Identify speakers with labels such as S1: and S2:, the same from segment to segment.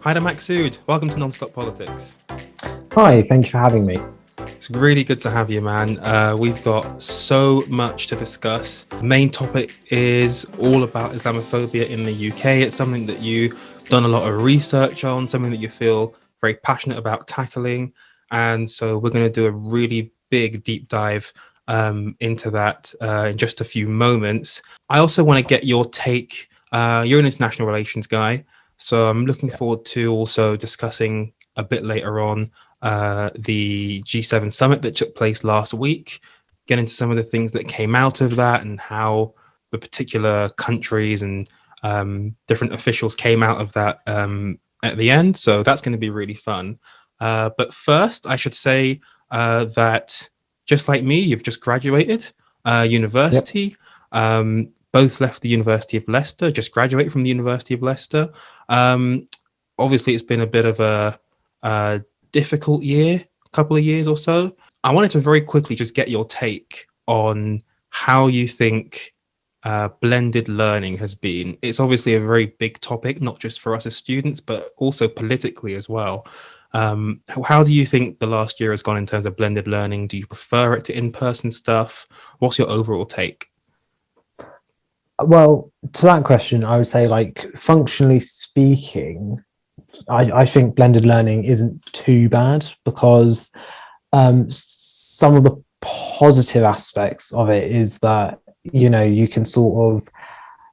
S1: Haider Maqsood, welcome to Nonstop Politics.
S2: Hi, thank you for having me.
S1: It's really good to have you, man. We've got so much to discuss. The main topic is all about Islamophobia in the UK. It's something that you've done a lot of research on, something that you feel very passionate about tackling. And so we're going to do a really big deep dive into that in just a few moments. I also want to get your take. You're an international relations guy, so I'm looking forward to also discussing a bit later on the G7 summit that took place last week, get into some of the things that came out of that and how the particular countries and different officials came out of that at the end. So that's going to be really fun. But first, I should say that just like me, you've just graduated university. Yep. Both left the University of Leicester, just graduated from the University of Leicester. Obviously, it's been a bit of a difficult year, couple of years or so. I wanted to very quickly just get your take on how you think blended learning has been. It's obviously a very big topic, not just for us as students, but also politically as well. How do you think the last year has gone in terms of blended learning? Do you prefer it to in-person stuff? What's your overall take?
S2: Well, to that question, I would say, like, functionally speaking, I think blended learning isn't too bad because some of the positive aspects of it is that, you know, you can sort of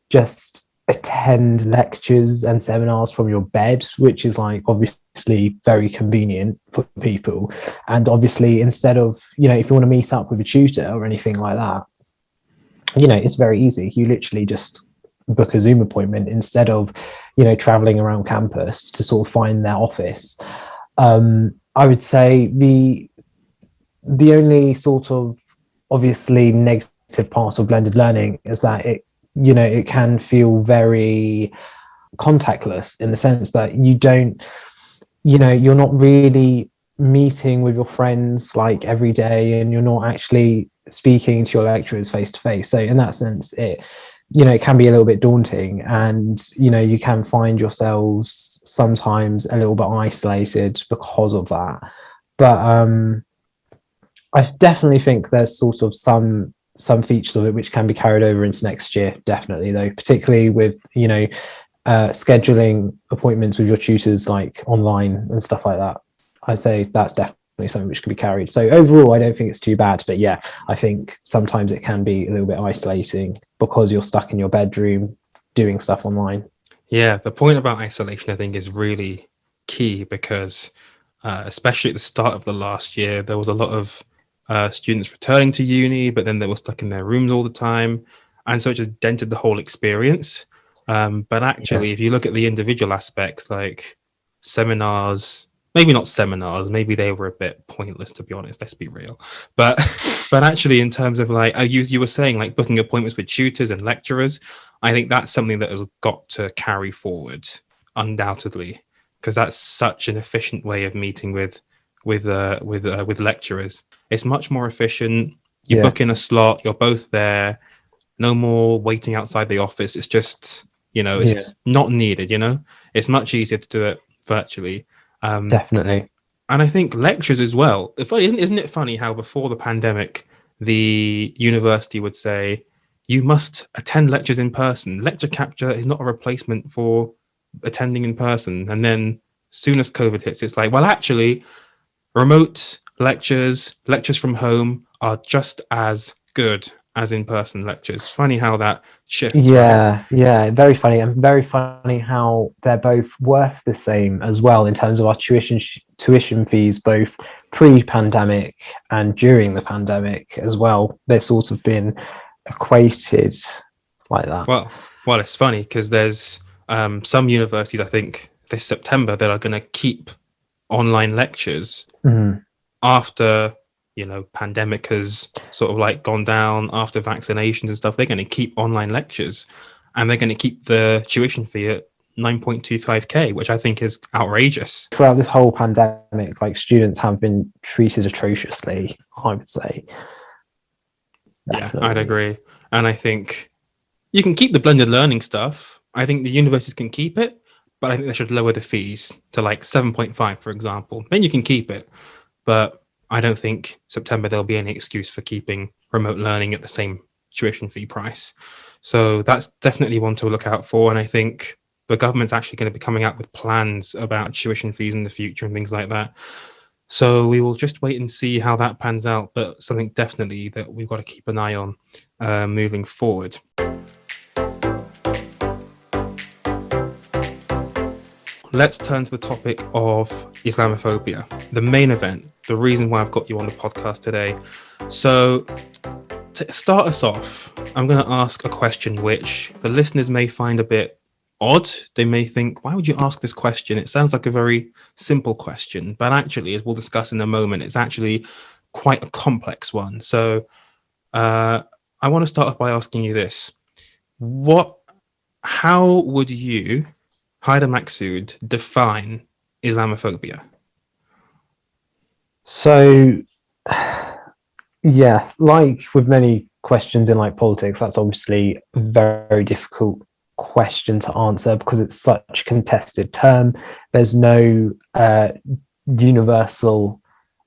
S2: just attend lectures and seminars from your bed, which is like obviously very convenient for people. And obviously, instead of, you know, if you want to meet up with a tutor or anything like that, you know, it's very easy. You literally just book a Zoom appointment instead of, you know, traveling around campus to sort of find their office. I would say the only sort of obviously negative part of blended learning is that it, you know, it can feel very contactless in the sense that you don't, you know, you're not really meeting with your friends like every day, and you're not actually speaking to your lecturers face to face. So in that sense, it, you know, it can be a little bit daunting, and, you know, you can find yourselves sometimes a little bit isolated because of that. But I definitely think there's sort of some features of it which can be carried over into next year, definitely, though, particularly with, you know, scheduling appointments with your tutors like online and stuff like that. I'd say that's definitely something which could be carried. So overall, I don't think it's too bad, but yeah, I think sometimes it can be a little bit isolating because you're stuck in your bedroom doing stuff online.
S1: Yeah, the point about isolation, I think, is really key because especially at the start of the last year, there was a lot of students returning to uni, but then they were stuck in their rooms all the time. And so it just dented the whole experience. But actually, if you look at the individual aspects, like seminars, maybe not seminars, maybe they were a bit pointless, to be honest, let's be real. But actually, in terms of like, you were saying, like booking appointments with tutors and lecturers, I think that's something that has got to carry forward, undoubtedly, because that's such an efficient way of meeting with lecturers. It's much more efficient. You book in a slot, you're both there, no more waiting outside the office. It's just, you know, it's not needed, you know, it's much easier to do it virtually.
S2: Definitely.
S1: And I think lectures as well. Isn't it funny how before the pandemic, the university would say, you must attend lectures in person. Lecture capture is not a replacement for attending in person. And then soon as COVID hits, it's like, well, actually, remote lectures from home are just as good as in-person lectures. Funny how that shifts.
S2: Yeah, right? Very funny, and very funny how they're both worth the same as well in terms of our tuition fees, both pre-pandemic and during the pandemic as well. They've sort of been equated like that.
S1: Well, it's funny because there's some universities, I think this September, that are going to keep online lectures after, you know, pandemic has sort of like gone down, after vaccinations and stuff. They're going to keep online lectures, and they're going to keep the tuition fee at 9.25k, which I think is outrageous.
S2: Throughout this whole pandemic, like, students have been treated atrociously, I would say.
S1: Definitely. Yeah, I'd agree. And I think you can keep the blended learning stuff. I think the universities can keep it, but I think they should lower the fees to like 7.5, for example. Then you can keep it. But I don't think September there'll be any excuse for keeping remote learning at the same tuition fee price. So that's definitely one to look out for. And I think the government's actually going to be coming out with plans about tuition fees in the future and things like that. So we will just wait and see how that pans out, but something definitely that we've got to keep an eye on moving forward. Let's turn to the topic of Islamophobia, the main event, the reason why I've got you on the podcast today. So to start us off, I'm going to ask a question which the listeners may find a bit odd. They may think, why would you ask this question? It sounds like a very simple question, but actually, as we'll discuss in a moment, it's actually quite a complex one. So I want to start off by asking you this. How would you, Haider Maqsood, define Islamophobia?
S2: So, yeah, like with many questions in like politics, that's obviously a very difficult question to answer because it's such a contested term. There's no universal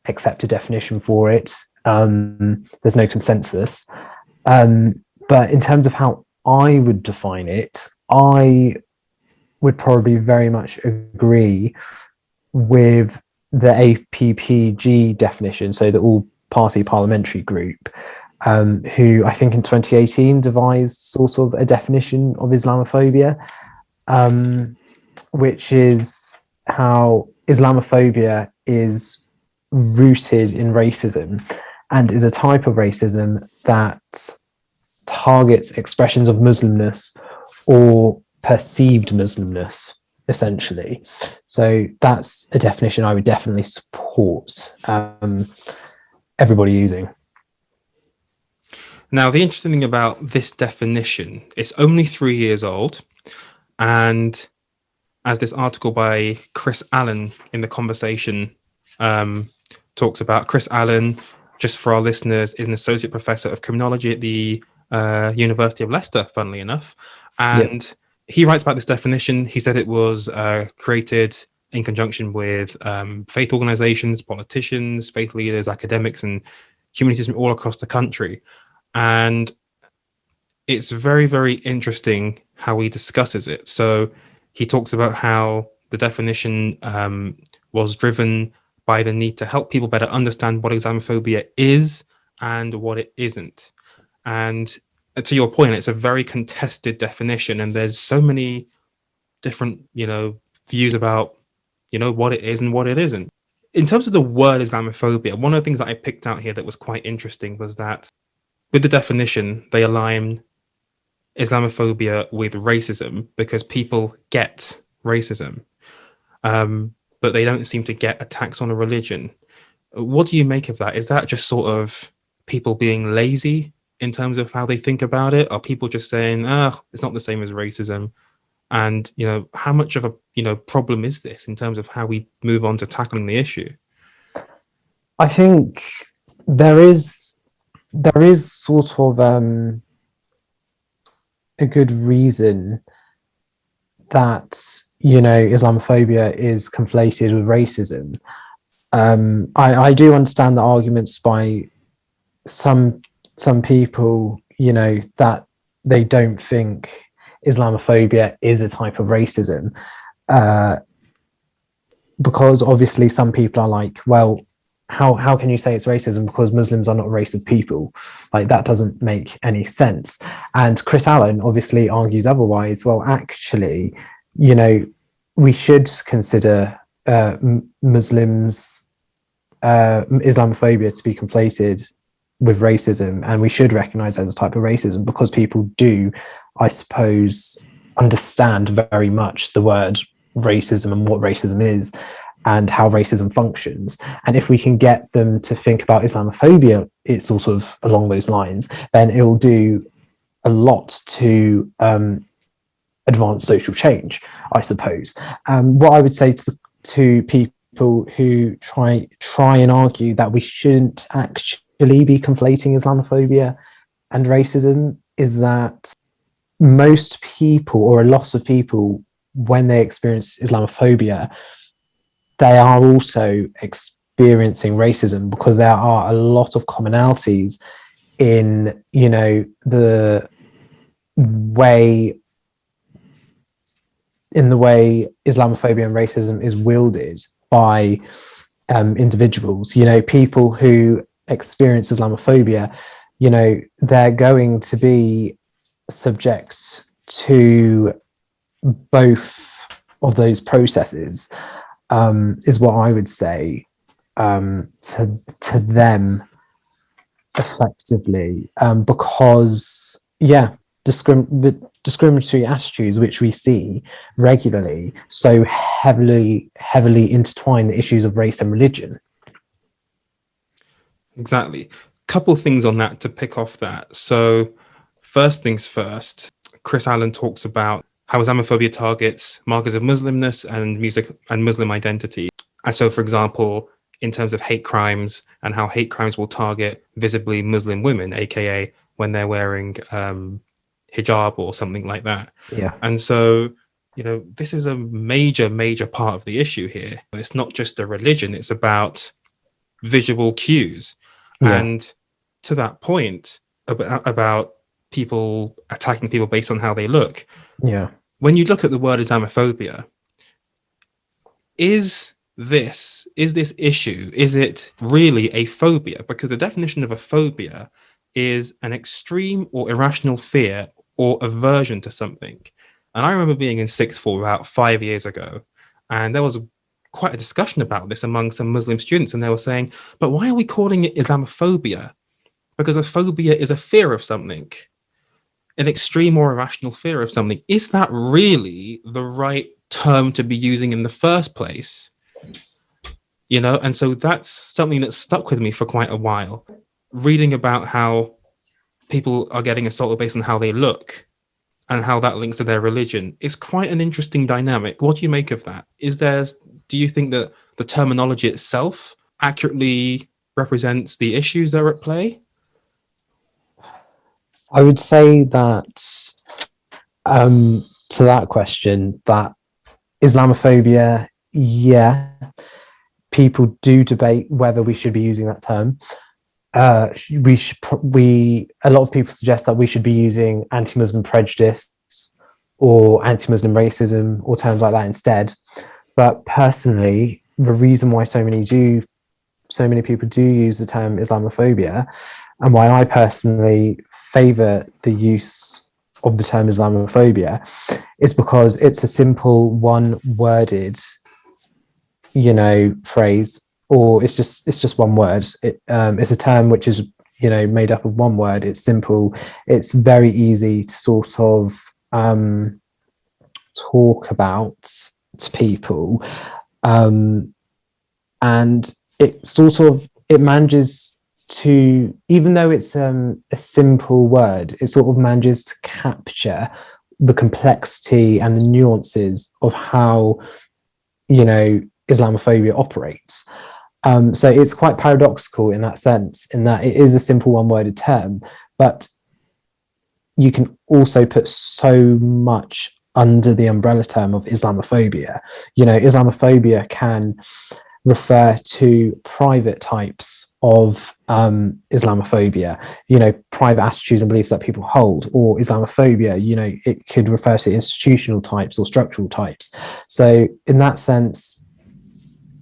S2: accepted definition for it. There's no consensus. But in terms of how I would define it, I would probably very much agree with the APPG definition, so the all-party parliamentary group, who I think in 2018 devised sort of a definition of Islamophobia, which is how Islamophobia is rooted in racism and is a type of racism that targets expressions of Muslimness or perceived Muslimness, essentially. So that's a definition I would definitely support everybody using.
S1: Now, the interesting thing about this definition, it's only 3 years old. And as this article by Chris Allen in The Conversation talks about, Chris Allen, just for our listeners, is an associate professor of criminology at the University of Leicester, funnily enough. And he writes about this definition. He said it was created in conjunction with faith organizations, politicians, faith leaders, academics, and communities from all across the country. And it's very, very interesting how he discusses it. So he talks about how the definition was driven by the need to help people better understand what Islamophobia is and what it isn't. And to your point, it's a very contested definition, and there's so many different, views about, what it is and what it isn't. In terms of the word Islamophobia, one of the things that I picked out here that was quite interesting was that with the definition, they align Islamophobia with racism because people get racism, but they don't seem to get attacks on a religion. What do you make of that? Is that just sort of people being lazy in terms of how they think about it? Are people just saying, it's not the same as racism? And, how much of a, problem is this in terms of how we move on to tackling the issue?
S2: I think there is sort of a good reason that, Islamophobia is conflated with racism. I do understand the arguments by some people, that they don't think Islamophobia is a type of racism, because obviously some people are like, well, how can you say it's racism because Muslims are not a race of people? Like, that doesn't make any sense. And Chris Allen obviously argues otherwise. Well, actually, we should consider Muslims, Islamophobia to be conflated with racism, and we should recognize as a type of racism because people do, I suppose, understand very much the word racism and what racism is and how racism functions. And if we can get them to think about Islamophobia, it's sort of along those lines, then it will do a lot to advance social change, I suppose. What I would say to people who try and argue that we shouldn't actually be conflating Islamophobia and racism is that most people, or a lot of people, when they experience Islamophobia, they are also experiencing racism, because there are a lot of commonalities in, you know, the way Islamophobia and racism is wielded by individuals. You know, people who experience Islamophobia, you know, they're going to be subject to both of those processes, is what I would say, to them effectively, because the discriminatory attitudes which we see regularly so heavily intertwine the issues of race and religion.
S1: Exactly. Couple things on that to pick off that. So first things first, Chris Allen talks about how Islamophobia targets markers of Muslimness and music and Muslim identity. And so, for example, in terms of hate crimes, and how hate crimes will target visibly Muslim women, aka when they're wearing hijab or something like that.
S2: Yeah.
S1: And so, you know, this is a major part of the issue here. It's not just a religion, it's about visual cues.
S2: Yeah.
S1: And to that point about people attacking people based on how they look.
S2: Yeah.
S1: When you look at the word Islamophobia, is this issue, is it really a phobia? Because the definition of a phobia is an extreme or irrational fear or aversion to something. And I remember being in sixth form about 5 years ago, and there was quite a discussion about this among some Muslim students, and they were saying, but why are we calling it Islamophobia? Because a phobia is a fear of something, an extreme or irrational fear of something. Is that really the right term to be using in the first place? You know, and so that's something that stuck with me for quite a while. Reading about how people are getting assaulted based on how they look and how that links to their religion is quite an interesting dynamic. What do you make of that? Do you think that the terminology itself accurately represents the issues that are at play?
S2: I would say that, to that question, that Islamophobia, yeah, people do debate whether we should be using that term. A lot of people suggest that we should be using anti-Muslim prejudice or anti-Muslim racism or terms like that instead. But personally, the reason why so many people do use the term Islamophobia, and why I personally favor the use of the term Islamophobia, is because it's a simple one-worded, you know, phrase, or it's just one word. It's a term which is, you know, made up of one word. It's simple. It's very easy to sort of talk about to people, and it manages to, even though it's a simple word, it sort of manages to capture the complexity and the nuances of how, you know, Islamophobia operates. So it's quite paradoxical in that sense, in that it is a simple one-worded term, but you can also put so much under the umbrella term of Islamophobia. You know, Islamophobia can refer to private types of Islamophobia, you know, private attitudes and beliefs that people hold, or Islamophobia, you know, it could refer to institutional types or structural types. So in that sense,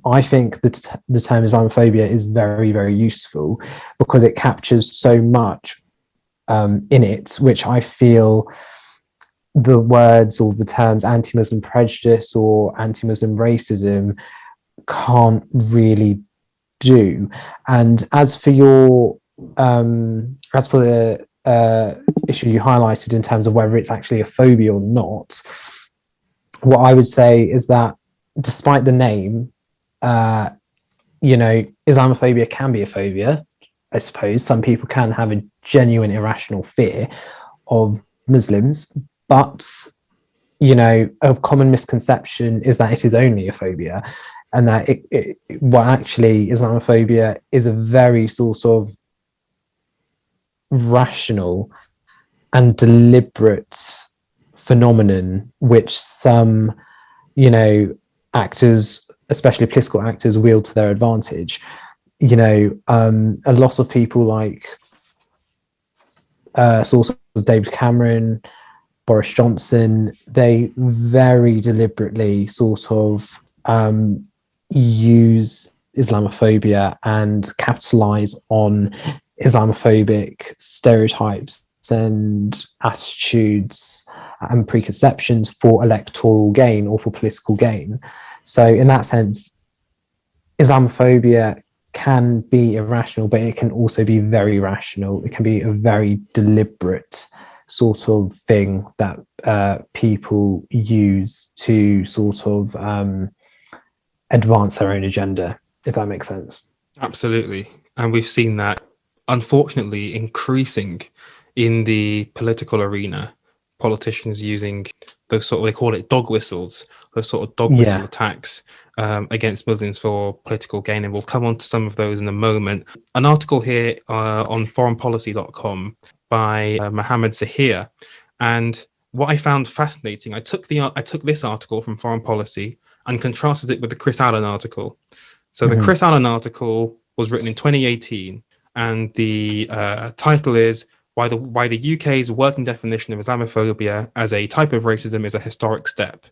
S2: I think that the term Islamophobia is very, very useful, because it captures so much in it, which I feel the words or the terms anti-Muslim prejudice or anti-Muslim racism can't really do. And as for the issue you highlighted in terms of whether it's actually a phobia or not, what I would say is that despite the name, you know, Islamophobia can be a phobia. I suppose some people can have a genuine irrational fear of Muslims, but, you know, a common misconception is that it is only a phobia, and that actually Islamophobia is a very sort of rational and deliberate phenomenon which some, you know, actors, especially political actors, wield to their advantage. You know, a lot of people like sort of David Cameron, Boris Johnson, they very deliberately sort of use Islamophobia and capitalize on Islamophobic stereotypes and attitudes and preconceptions for electoral gain or for political gain. So in that sense, Islamophobia can be irrational, but it can also be very rational. It can be a very deliberate sort of thing that people use to sort of advance their own agenda, if that makes sense.
S1: Absolutely. And we've seen that, unfortunately, increasing in the political arena. Politicians using those sort of, they call it dog whistles, those sort of dog whistle attacks against Muslims for political gain. And we'll come on to some of those in a moment. An article here on foreignpolicy.com by Mohammed Zahir. And what I found fascinating, I took this article from Foreign Policy and contrasted it with the Chris Allen article. So the Chris Allen article was written in 2018, and the title is why the UK's working definition of Islamophobia as a type of racism is a historic step.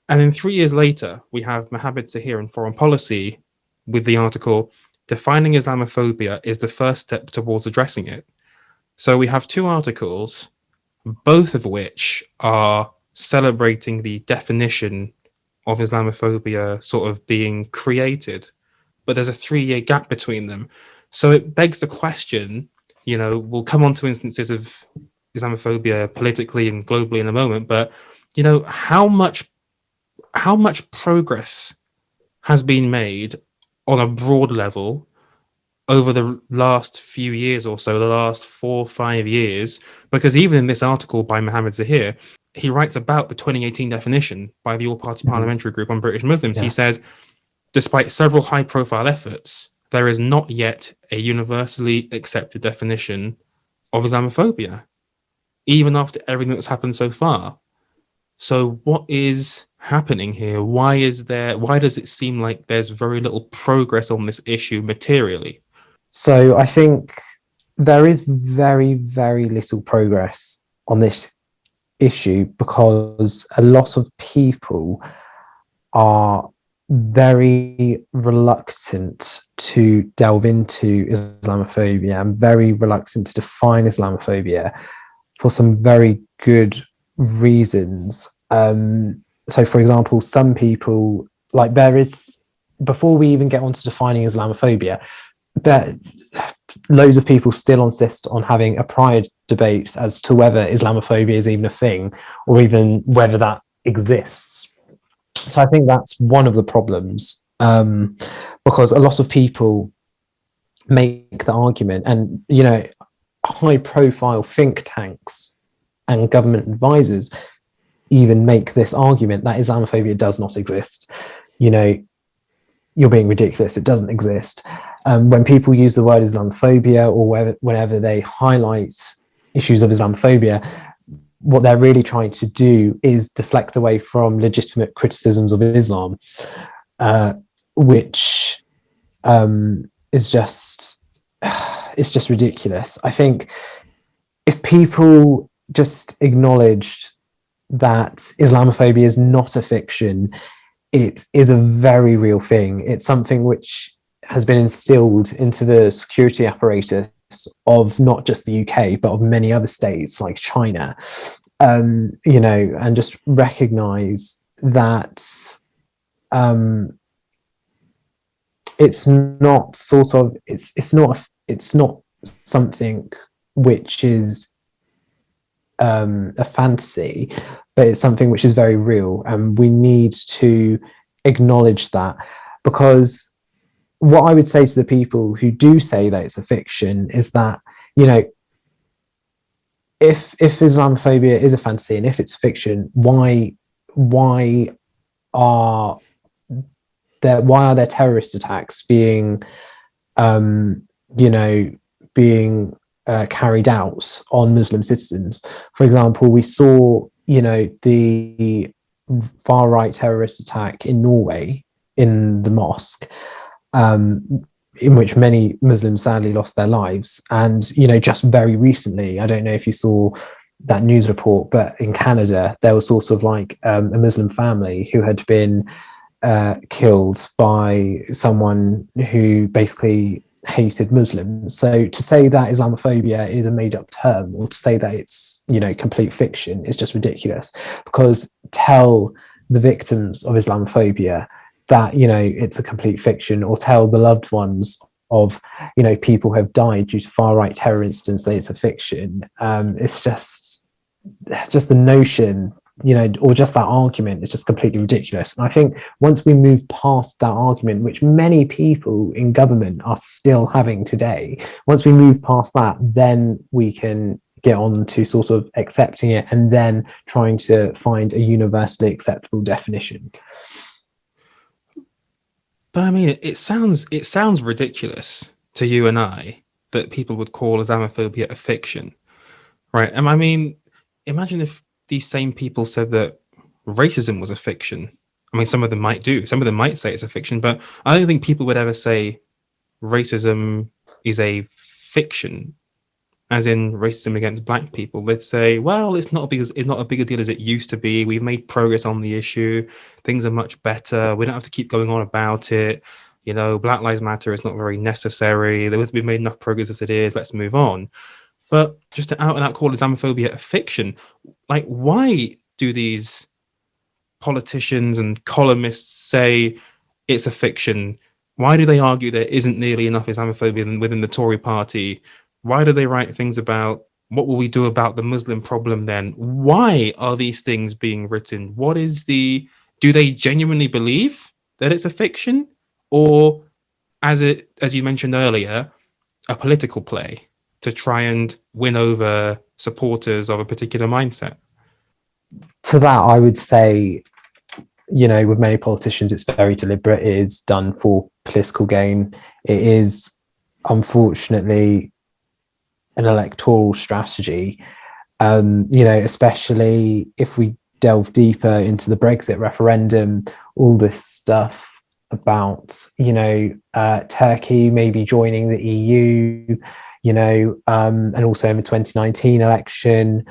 S1: And then 3 years later, we have Mohammed Zahir in Foreign Policy with the article, Defining Islamophobia is the first step towards addressing it. So we have two articles, both of which are celebrating the definition of Islamophobia sort of being created, but there's a 3-year gap between them. So it begs the question, you know, we'll come on to instances of Islamophobia politically and globally in a moment, but, you know, how much progress has been made on a broad level over the last few years or so, the last 4 or 5 years? Because even in this article by Mohammed Zahir, he writes about the 2018 definition by the All-Party Parliamentary Group on British Muslims. He says, despite several high-profile efforts, there is not yet a universally accepted definition of Islamophobia, even after everything that's happened so far. So what is happening here? Why does it seem like there's very little progress on this issue materially?
S2: So I think there is very, very little progress on this issue because a lot of people are very reluctant to delve into Islamophobia and very reluctant to define Islamophobia for some very good reasons. So, for example, some people, like before we even get on to defining Islamophobia, loads of people still insist on having a prior debate as to whether Islamophobia is even a thing or even whether that exists. So I think that's one of the problems, because a lot of people make the argument, and, you know, high profile think tanks and government advisors even make this argument that Islamophobia does not exist. You know, you're being ridiculous, it doesn't exist. When people use the word Islamophobia or whenever they highlight issues of Islamophobia, what they're really trying to do is deflect away from legitimate criticisms of Islam, which is just, it's just ridiculous. I think if people just acknowledged that Islamophobia is not a fiction, it is a very real thing. It's something which has been instilled into the security apparatus of not just the UK, but of many other states like China, you know, and just recognize that it's not something which is a fantasy, but it's something which is very real, and we need to acknowledge that. Because what I would say to the people who do say that it's a fiction is that, you know, if Islamophobia is a fantasy and if it's fiction, why are there terrorist attacks being carried out on Muslim citizens? For example, we saw, the far right terrorist attack in Norway in the mosque, in which many Muslims sadly lost their lives. And, just very recently, I don't know if you saw that news report, but in Canada, there was sort of like a Muslim family who had been killed by someone who basically hated Muslims. So to say that Islamophobia is a made-up term, or to say that it's complete fiction, is just ridiculous. Because tell the victims of Islamophobia that it's a complete fiction, or tell the loved ones of people who have died due to far right terror incidents that it's a fiction. It's just the notion, or just that argument is just completely ridiculous. And I think once we move past that argument, which many people in government are still having today, once we move past that, then we can get on to sort of accepting it and then trying to find a universally acceptable definition.
S1: But I mean, it sounds ridiculous to you and I that people would call Islamophobia a fiction, right? And I mean, imagine if these same people said that racism was a fiction. I mean, some of them might do. Some of them might say it's a fiction, but I don't think people would ever say racism is a fiction, as in racism against black people. They'd say, well, it's not a big a deal as it used to be. We've made progress on the issue. Things are much better. We don't have to keep going on about it. Black Lives Matter is not very necessary. We've made enough progress as it is. Let's move on. But just to out and out call Islamophobia a fiction, like, why do these politicians and columnists say it's a fiction? Why do they argue there isn't nearly enough Islamophobia within the Tory party? Why do they write things about what will we do about the Muslim problem then? Why are these things being written? Do they genuinely believe that it's a fiction? Or, as you mentioned earlier, a political play to try and win over supporters of a particular mindset?
S2: To that, I would say, with many politicians, it's very deliberate. It is done for political gain. It is, unfortunately, an electoral strategy, especially if we delve deeper into the Brexit referendum, all this stuff about, Turkey maybe joining the EU, and also in the 2019 election,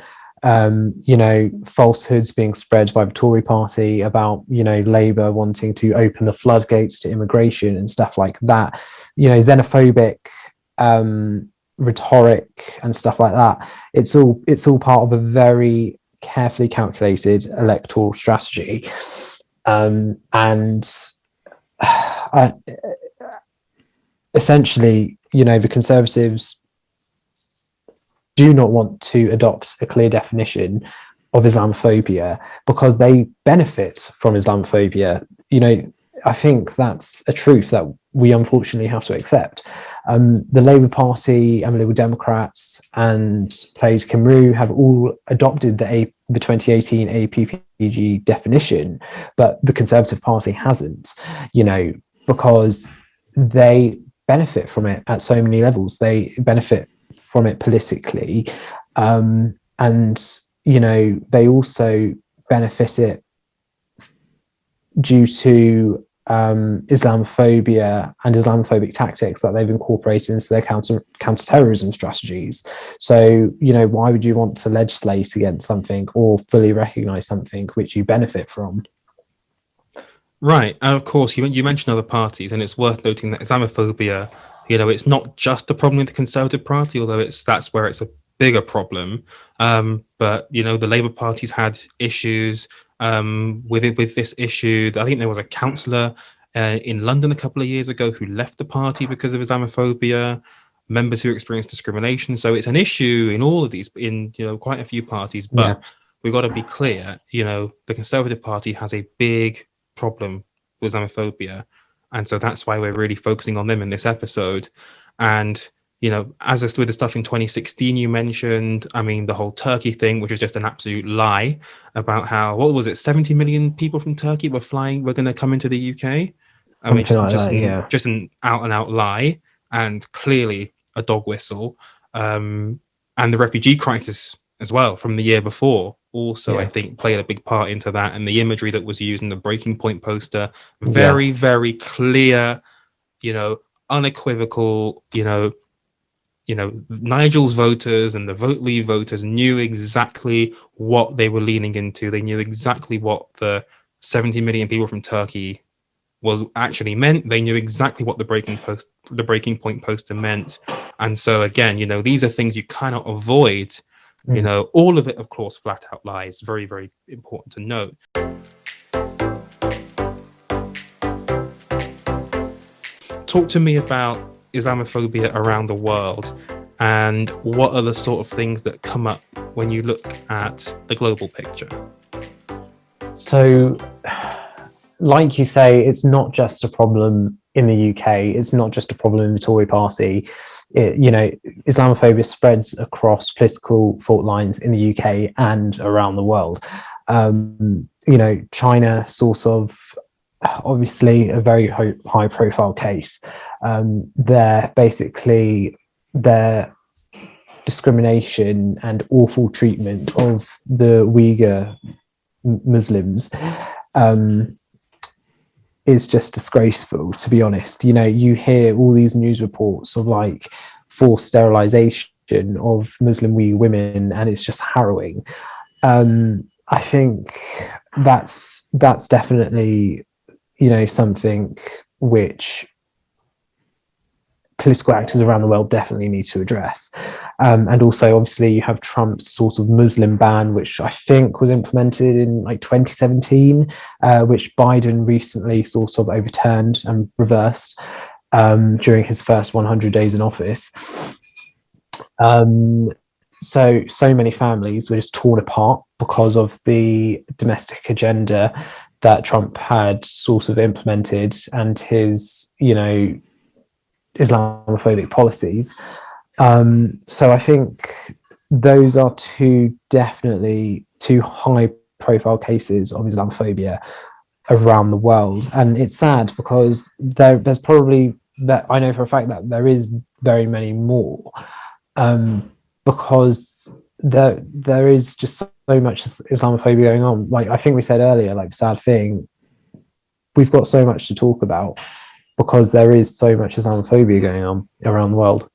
S2: falsehoods being spread by the Tory party about, Labour wanting to open the floodgates to immigration and stuff like that, xenophobic rhetoric and stuff like that. It's all part of a very carefully calculated electoral strategy. And essentially, the Conservatives do not want to adopt a clear definition of Islamophobia because they benefit from Islamophobia. I think that's a truth that we unfortunately have to accept. The Labour Party and the Liberal Democrats and Plaid Cymru have all adopted the 2018 APPG definition, but the Conservative Party hasn't, because they benefit from it at so many levels. They benefit from it politically, and they also benefit it due to Islamophobia and Islamophobic tactics that they've incorporated into their counter-terrorism strategies. So, why would you want to legislate against something or fully recognize something which you benefit from?
S1: Right. And of course, you mentioned other parties, and it's worth noting that Islamophobia, it's not just a problem with the Conservative Party, although that's where it's a bigger problem. But the Labour Party's had issues with this issue. I think there was a councillor in London a couple of years ago who left the party because of Islamophobia, members who experienced discrimination. So it's an issue in all of these, in quite a few parties. But we've got to be clear, the Conservative Party has a big problem with Islamophobia. And so that's why we're really focusing on them in this episode. And as with the stuff in 2016 you mentioned, I mean, the whole Turkey thing, which is just an absolute lie about how, what was it, 70 million people from Turkey were going to come into the UK. I mean, just an out and out lie, and clearly a dog whistle. And the refugee crisis as well from the year before, also, I think, played a big part into that. And the imagery that was used in the Breaking Point poster,
S2: Yeah.
S1: very clear, unequivocal, Nigel's voters and the Vote Leave voters knew exactly what they were leaning into. They knew exactly what the 70 million people from Turkey was actually meant. They knew exactly what the Breaking Point poster meant. And so again, these are things you cannot avoid. All of it, of course, flat out lies. Very, very important to note. Talk to me about Islamophobia around the world, and what are the sort of things that come up when you look at the global picture?
S2: So, like you say, it's not just a problem in the UK. It's not just a problem in the Tory party. Islamophobia spreads across political fault lines in the UK and around the world. China, sort of, obviously a very high profile case. Their discrimination and awful treatment of the Uyghur Muslims is just disgraceful, to be honest. You hear all these news reports of like forced sterilization of Muslim Uyghur women, and it's just harrowing. I think that's definitely something which political actors around the world definitely need to address. And also, obviously, you have Trump's sort of Muslim ban, which I think was implemented in like 2017, which Biden recently sort of overturned and reversed during his first 100 days in office. So many families were just torn apart because of the domestic agenda that Trump had sort of implemented and his, Islamophobic policies. So I think those are definitely two high profile cases of Islamophobia around the world. And it's sad because there's probably, that I know for a fact that there is very many more, because there is just so much Islamophobia going on. Like I think we said earlier, like sad thing, we've got so much to talk about because there is so much Islamophobia going on around the world.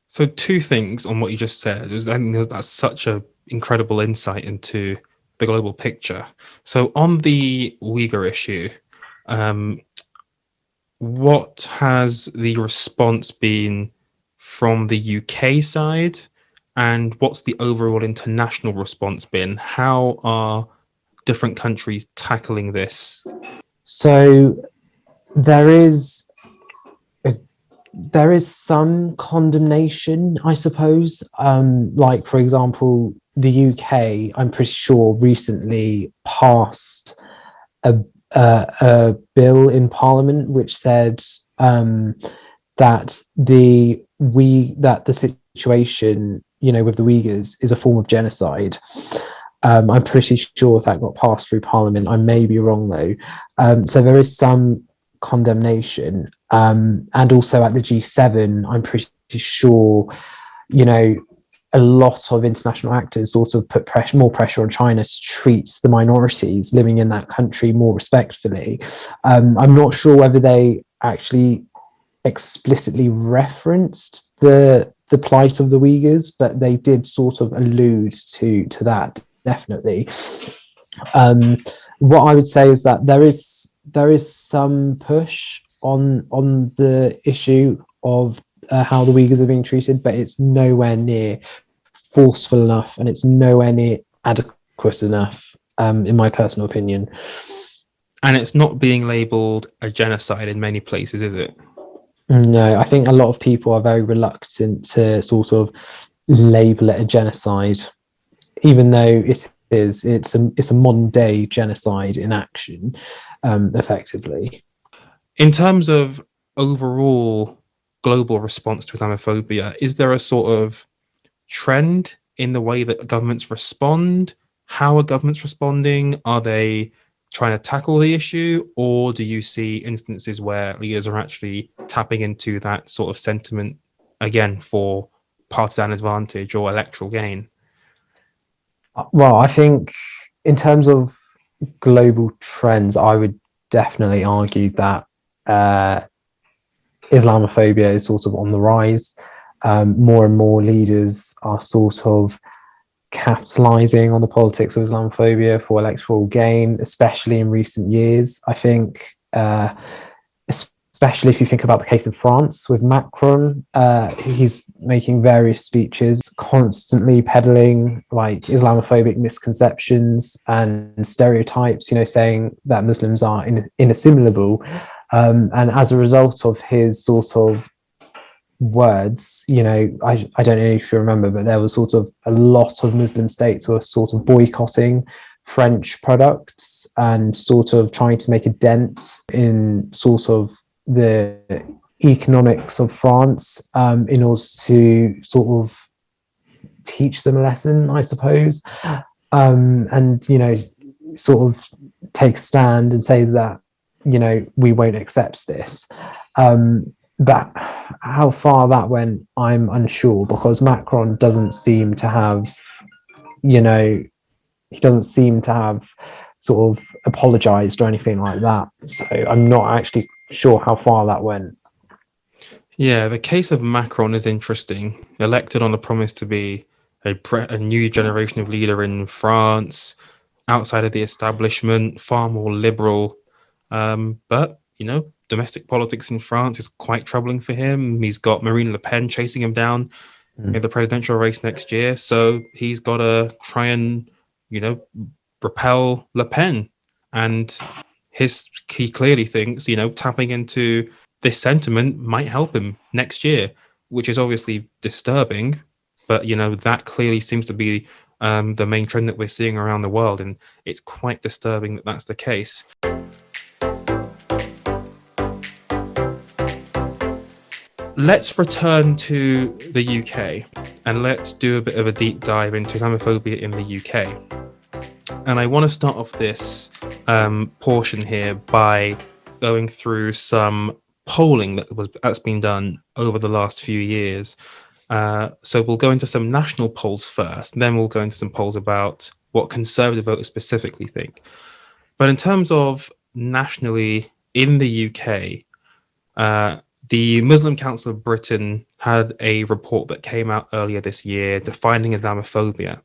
S1: So two things on what you just said. I think that's such an incredible insight into the global picture. So on the Uyghur issue, what has the response been from the UK side, and what's the overall international response been? How are different countries tackling this?
S2: So there is some condemnation, I suppose. Like, for example, the UK, I'm pretty sure, recently passed a bill in Parliament which said that the situation, with the Uyghurs is a form of genocide. I'm pretty sure that got passed through Parliament. I may be wrong though. So there is some condemnation, and also at the G7, I'm pretty sure, a lot of international actors sort of put more pressure on China to treat the minorities living in that country more respectfully. I'm not sure whether they actually explicitly referenced the plight of the Uyghurs, but they did sort of allude to that, definitely. What I would say is that there is some push on the issue of how the Uyghurs are being treated, but it's nowhere near forceful enough, and it's nowhere near adequate enough, in my personal opinion.
S1: And it's not being labelled a genocide in many places, is it?
S2: No, I think a lot of people are very reluctant to sort of label it a genocide, even though it's a modern day genocide in action, effectively.
S1: In terms of overall global response to Islamophobia, is there a sort of trend in the way that governments respond? How are governments responding? Are they trying to tackle the issue, or do you see instances where leaders are actually tapping into that sort of sentiment again for partisan advantage or electoral gain?
S2: Well, I think in terms of global trends, I would definitely argue that uh, Islamophobia is sort of on the rise. More and more leaders are sort of capitalizing on the politics of Islamophobia for electoral gain, especially in recent years. I think, especially if you think about the case of France with Macron, he's making various speeches, constantly peddling like Islamophobic misconceptions and stereotypes, saying that Muslims are inassimilable. And as a result of his sort of words, I don't know if you remember, but there was sort of a lot of Muslim states were sort of boycotting French products and sort of trying to make a dent in sort of the economics of France, in order to sort of teach them a lesson, I suppose. And, sort of take a stand and say that, we won't accept this. But how far that went, I'm unsure, because Macron doesn't seem to have, he doesn't seem to have sort of apologized or anything like that. So I'm not actually sure how far that went.
S1: Yeah, the case of Macron is interesting. Elected on the promise to be a new generation of leader in France, outside of the establishment, far more liberal. But, domestic politics in France is quite troubling for him. He's got Marine Le Pen chasing him down in the presidential race next year. So he's got to try and, repel Le Pen. And he clearly thinks, tapping into this sentiment might help him next year, which is obviously disturbing. But, that clearly seems to be the main trend that we're seeing around the world. And it's quite disturbing that that's the case. Let's return to the UK and let's do a bit of a deep dive into Islamophobia in the UK. And I want to start off this portion here by going through some polling that's been done over the last few years. So we'll go into some national polls first, then we'll go into some polls about what Conservative voters specifically think. But in terms of nationally in the UK, the Muslim Council of Britain had a report that came out earlier this year defining Islamophobia,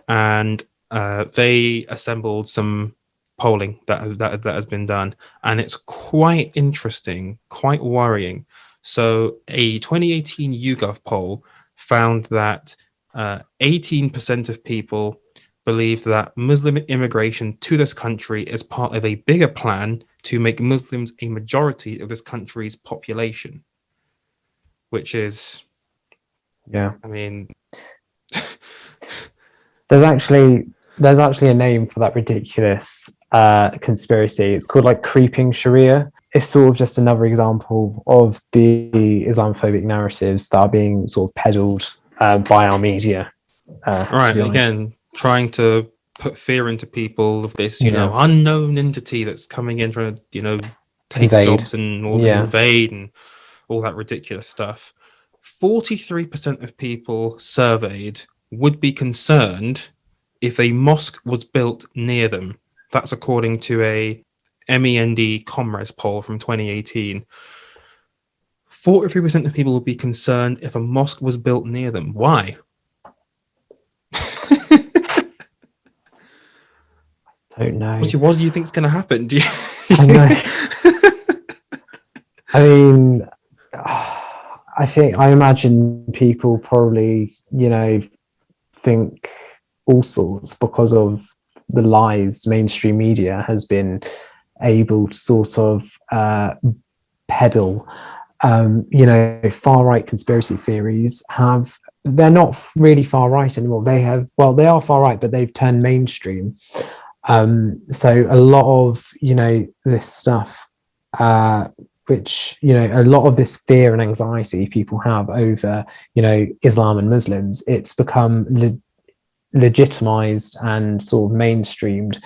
S1: and they assembled some polling that has been done, and it's quite interesting, quite worrying. So a 2018 YouGov poll found that 18% of people believe that Muslim immigration to this country is part of a bigger plan to make Muslims a majority of this country's population, which is, I mean,
S2: there's actually a name for that ridiculous conspiracy. It's called like creeping Sharia. It's sort of just another example of the Islamophobic narratives that are being sort of peddled by our media.
S1: Right, again, trying to put fear into people of this, unknown entity that's coming in trying to, take jobs and invade and all that ridiculous stuff. 43% of people surveyed would be concerned if a mosque was built near them. That's according to a MEND Comres poll from 2018. 43% of people would be concerned if a mosque was built near them. Why?
S2: Don't know.
S1: What do you think is going to happen?
S2: I know. I mean, I imagine people probably, think all sorts because of the lies mainstream media has been able to sort of peddle. Far right conspiracy theories they're not really far right anymore. They are far right, but they've turned mainstream. So a lot of this stuff, which a lot of this fear and anxiety people have over Islam and Muslims, it's become legitimized and sort of mainstreamed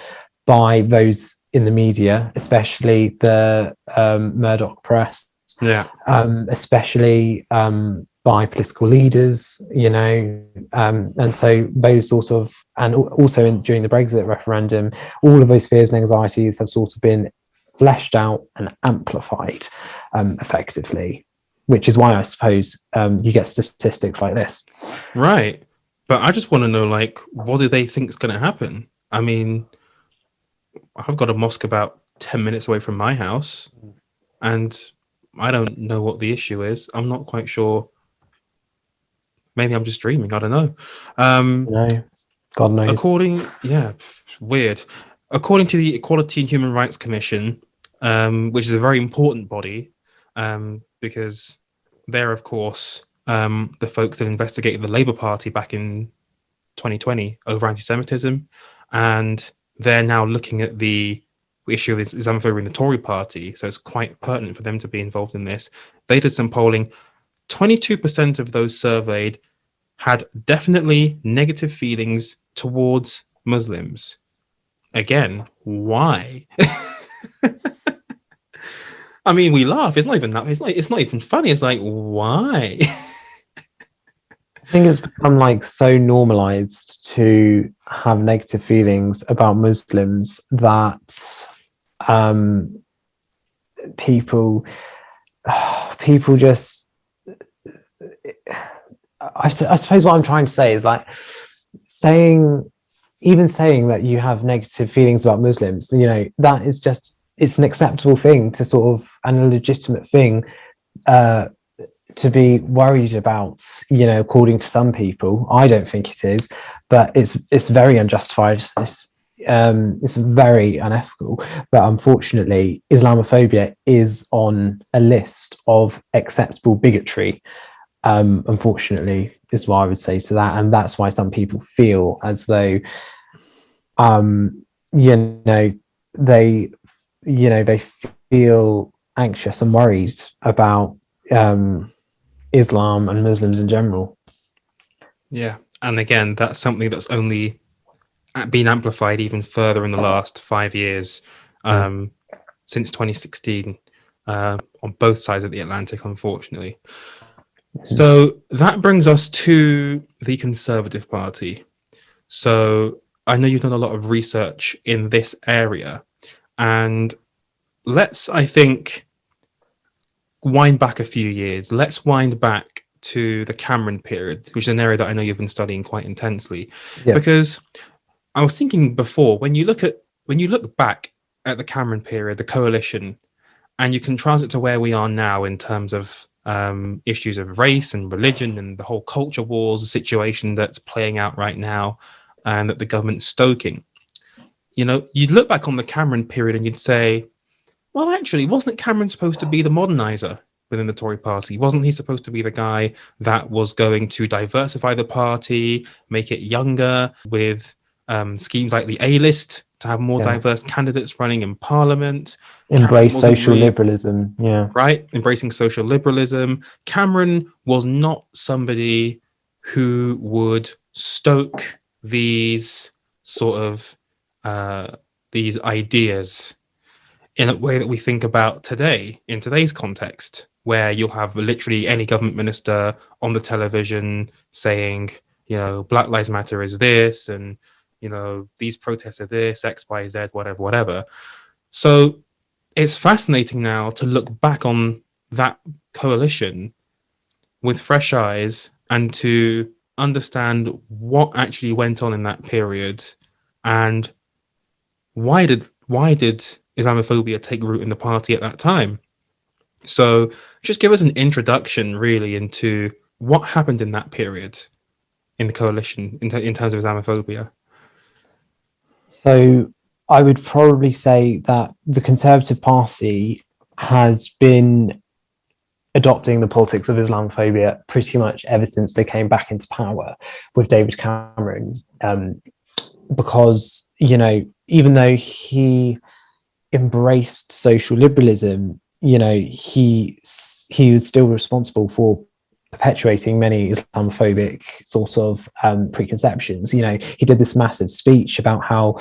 S2: by those in the media, especially the Murdoch press, especially by political leaders, and so those sort of, and also during the Brexit referendum, all of those fears and anxieties have sort of been fleshed out and amplified effectively, which is why I suppose you get statistics like this.
S1: Right. But I just want to know, like, what do they think is going to happen? I mean, I've got a mosque about 10 minutes away from my house, and I don't know what the issue is. I'm not quite sure. Maybe I'm just dreaming. I don't know.
S2: No, God knows.
S1: Weird. According to the Equality and Human Rights Commission, which is a very important body, because they're, of course, the folks that investigated the Labour Party back in 2020 over anti-Semitism, and they're now looking at the issue of Islamophobia in the Tory party, so it's quite pertinent for them to be involved in this. They did some polling. 22% of those surveyed had definitely negative feelings towards Muslims. Again, why? I mean, we laugh. It's not even that. It's not even funny. It's like, why?
S2: I think it's become like so normalized to have negative feelings about Muslims that people just. I suppose what I'm trying to say is like saying that you have negative feelings about Muslims, that is just, it's an acceptable thing to sort of, and a legitimate thing to be worried about, according to some people. I don't think it is, but it's very unjustified. It's very unethical, but unfortunately Islamophobia is on a list of acceptable bigotry, unfortunately, is what I would say to that. And that's why some people feel as though they feel anxious and worried about Islam and Muslims in general.
S1: Yeah, and again, that's something that's only been amplified even further in the last 5 years, since 2016, on both sides of the Atlantic, unfortunately. So that brings us to the Conservative Party. So I know you've done a lot of research in this area, and let's, I think, wind back a few years. Let's wind back to the Cameron period, which is an area that I know you've been studying quite intensely. Yeah. Because I was thinking before, when you look back at the Cameron period, the coalition, and you contrast it to where we are now in terms of issues of race and religion and the whole culture wars situation that's playing out right now, and that the government's stoking. You'd look back on the Cameron period and you'd say, well, actually, wasn't Cameron supposed to be the modernizer within the Tory party? Wasn't he supposed to be the guy that was going to diversify the party, make it younger with schemes like the A-list to have more diverse candidates running in parliament?
S2: Embrace social liberalism. Yeah.
S1: Right? Embracing social liberalism. Cameron was not somebody who would stoke these sort of these ideas in a way that we think about today, in today's context, where you'll have literally any government minister on the television saying, Black Lives Matter is this, and, these protests are this, X, Y, Z, whatever. So it's fascinating now to look back on that coalition with fresh eyes and to understand what actually went on in that period and why did Islamophobia take root in the party at that time. So just give us an introduction really into what happened in that period in the coalition in terms of Islamophobia.
S2: So I would probably say that the Conservative Party has been adopting the politics of Islamophobia pretty much ever since they came back into power with David Cameron, because, even though he embraced social liberalism, he was still responsible for perpetuating many Islamophobic sort of preconceptions. He did this massive speech about how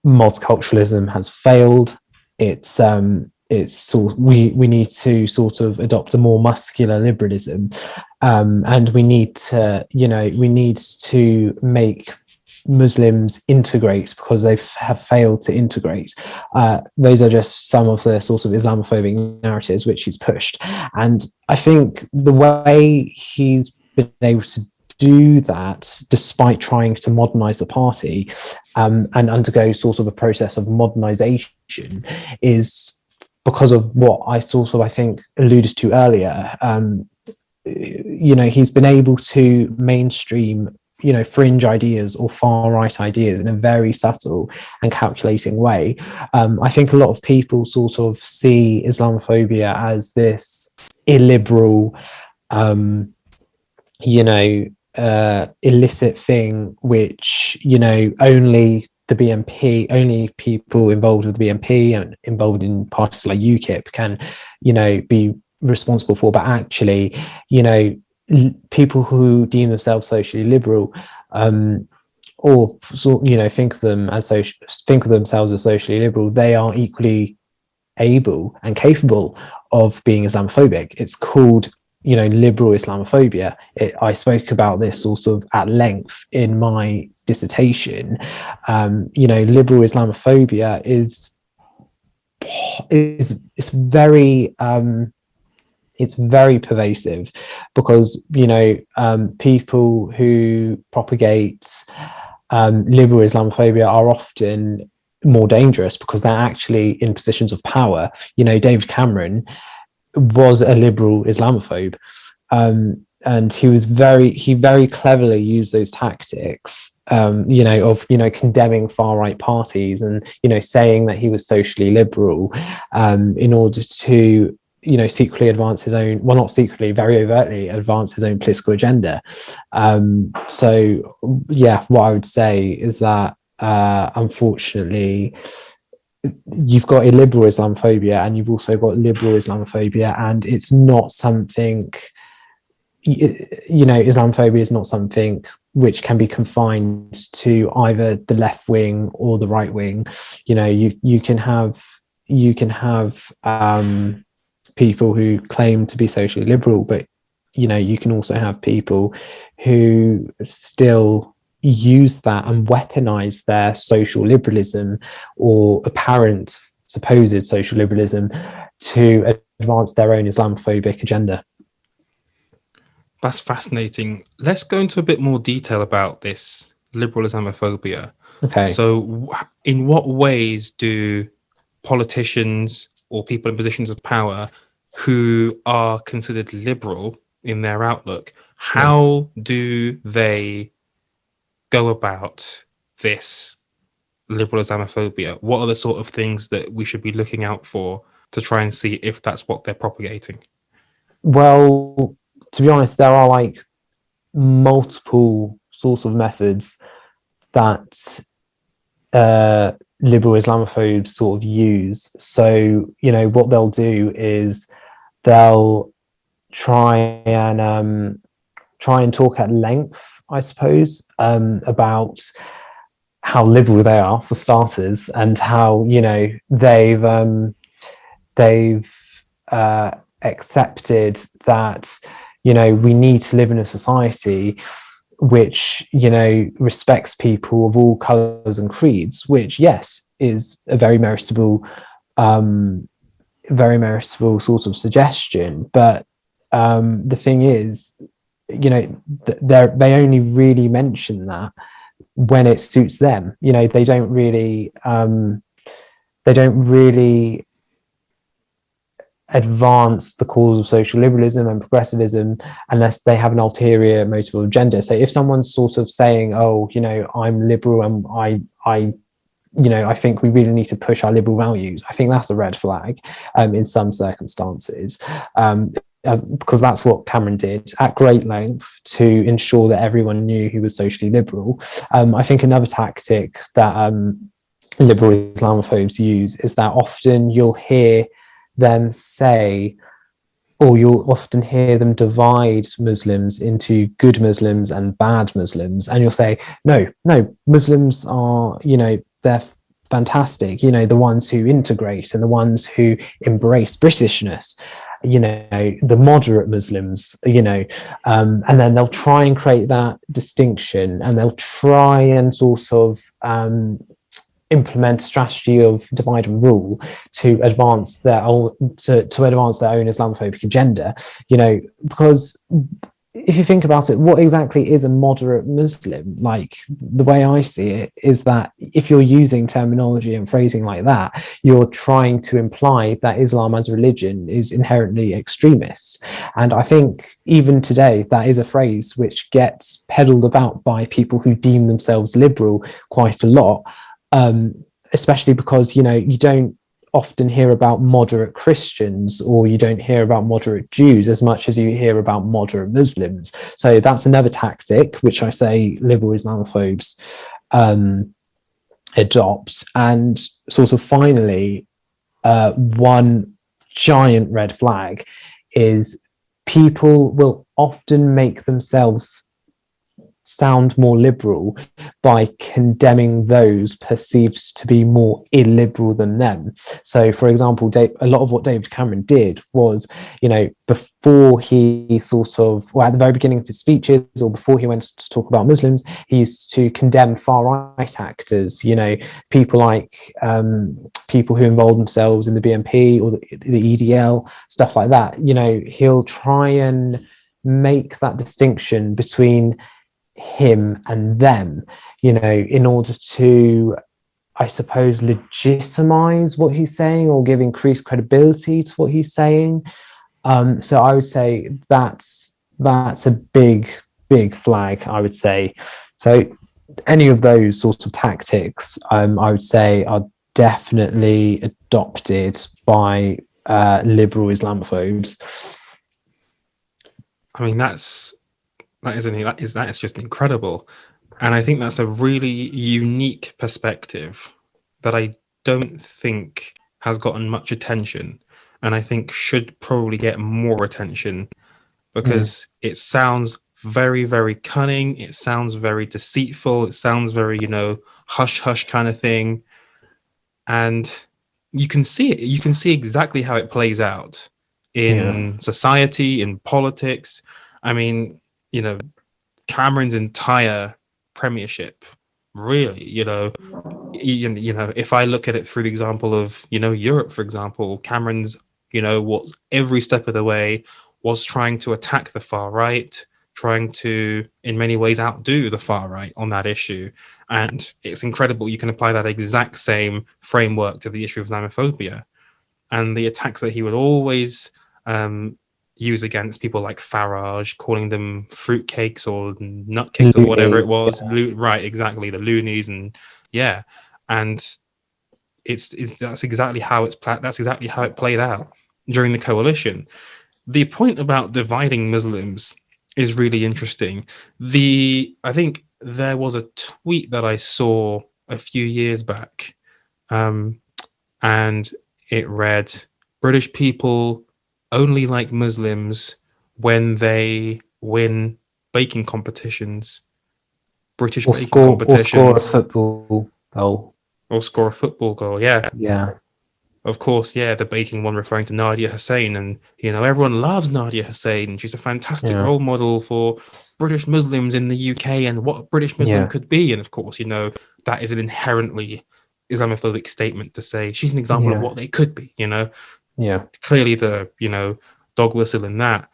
S2: multiculturalism has failed. We need to sort of adopt a more muscular liberalism, and we need to make Muslims integrate because they have failed to integrate. Those are just some of the sort of Islamophobic narratives which he's pushed. And I think the way he's been able to do that, despite trying to modernize the party and undergo sort of a process of modernization, is because of what I think alluded to earlier. He's been able to mainstream fringe ideas or far right ideas in a very subtle and calculating way. I think a lot of people sort of see Islamophobia as this illiberal, illicit thing, which only the BNP, only people involved with the BNP and involved in parties like UKIP can be responsible for. But actually, people who deem themselves socially liberal, or think of themselves as socially liberal, they are equally able and capable of being Islamophobic. It's called liberal Islamophobia. I spoke about this sort of at length in my dissertation. Liberal Islamophobia is it's very pervasive, because people who propagate liberal Islamophobia are often more dangerous because they're actually in positions of power. David Cameron was a liberal Islamophobe, and he very cleverly used those tactics of condemning far right parties and saying that he was socially liberal in order to secretly advance his own, well, not secretly, very overtly advance his own political agenda. So yeah, what I would say is that unfortunately you've got illiberal Islamophobia and you've also got liberal Islamophobia, and it's not something, Islamophobia is not something which can be confined to either the left wing or the right wing. You can have people who claim to be socially liberal, but you can also have people who still use that and weaponize their social liberalism or apparent supposed social liberalism to advance their own Islamophobic agenda.
S1: That's fascinating. Let's go into a bit more detail about this liberal Islamophobia.
S2: Okay.
S1: So in what ways do politicians or people in positions of power who are considered liberal in their outlook, how do they go about this liberal Islamophobia? What are the sort of things that we should be looking out for to try and see if that's what they're propagating?
S2: Well, to be honest, there are multiple sorts of methods that liberal Islamophobes sort of use. So, what they'll do is they'll try and talk at length, I suppose, about how liberal they are, for starters, and how they've accepted that we need to live in a society which respects people of all colors and creeds, which, yes, is a very merritable sort of suggestion. But the thing is, they only really mention that when it suits them. They don't really advance the cause of social liberalism and progressivism unless they have an ulterior motive or agenda. So if someone's sort of saying, I'm liberal and I think we really need to push our liberal values, I think that's a red flag in some circumstances, because that's what Cameron did at great length to ensure that everyone knew he was socially liberal. I think another tactic that liberal Islamophobes use is that often you'll hear them say, or you'll often hear them divide Muslims into good Muslims and bad Muslims, and you'll say, no, Muslims are, they're fantastic, the ones who integrate and the ones who embrace Britishness. the moderate Muslims, and then they'll try and create that distinction, and they'll try and sort of implement a strategy of divide and rule to advance their own Islamophobic agenda. Because if you think about it, what exactly is a moderate Muslim? Like, the way I see it is that if you're using terminology and phrasing like that, you're trying to imply that Islam as a religion is inherently extremist. And I think even today, that is a phrase which gets peddled about by people who deem themselves liberal quite a lot. Especially because you don't often hear about moderate Christians, or you don't hear about moderate Jews as much as you hear about moderate Muslims. So that's another tactic which I say liberal Islamophobes adopt. And sort of finally, one giant red flag is people will often make themselves sound more liberal by condemning those perceived to be more illiberal than them. So, for example, a lot of what David Cameron did was, before he at the very beginning of his speeches, or before he went to talk about Muslims, he used to condemn far right actors, people like people who involve themselves in the BNP or the EDL, stuff like that. He'll try and make that distinction between him and them, in order to, I suppose, legitimize what he's saying or give increased credibility to what he's saying. So I would say that's a big flag, I would say. So any of those sorts of tactics, I would say, are definitely adopted by liberal Islamophobes.
S1: I mean, that is just incredible. And I think that's a really unique perspective that I don't think has gotten much attention, and I think should probably get more attention, because it sounds very, very cunning. It sounds very deceitful. It sounds very, hush hush kind of thing. And you can see it. You can see exactly how it plays out in society, in politics. I mean, Cameron's entire premiership, really, if I look at it through the example of, Europe, for example, Cameron's, what every step of the way was trying to attack the far right, trying to, in many ways, outdo the far right on that issue. And it's incredible. You can apply that exact same framework to the issue of Islamophobia, and the attacks that he would always use against people like Farage, calling them fruitcakes or nutcakes or whatever it was. Right, exactly, the loonies, and and that's exactly how it played out during the coalition. The point about dividing Muslims is really interesting. I think there was a tweet that I saw a few years back, and it read, "British people only like Muslims when they win baking competitions, British baking competitions,
S2: or score a football goal,
S1: Yeah. Of course, the baking one referring to Nadia Hussein, and everyone loves Nadia Hussein. She's a fantastic role model for British Muslims in the UK and what a British Muslim could be. And of course, that is an inherently Islamophobic statement to say she's an example of what they could be. Clearly the dog whistle in that.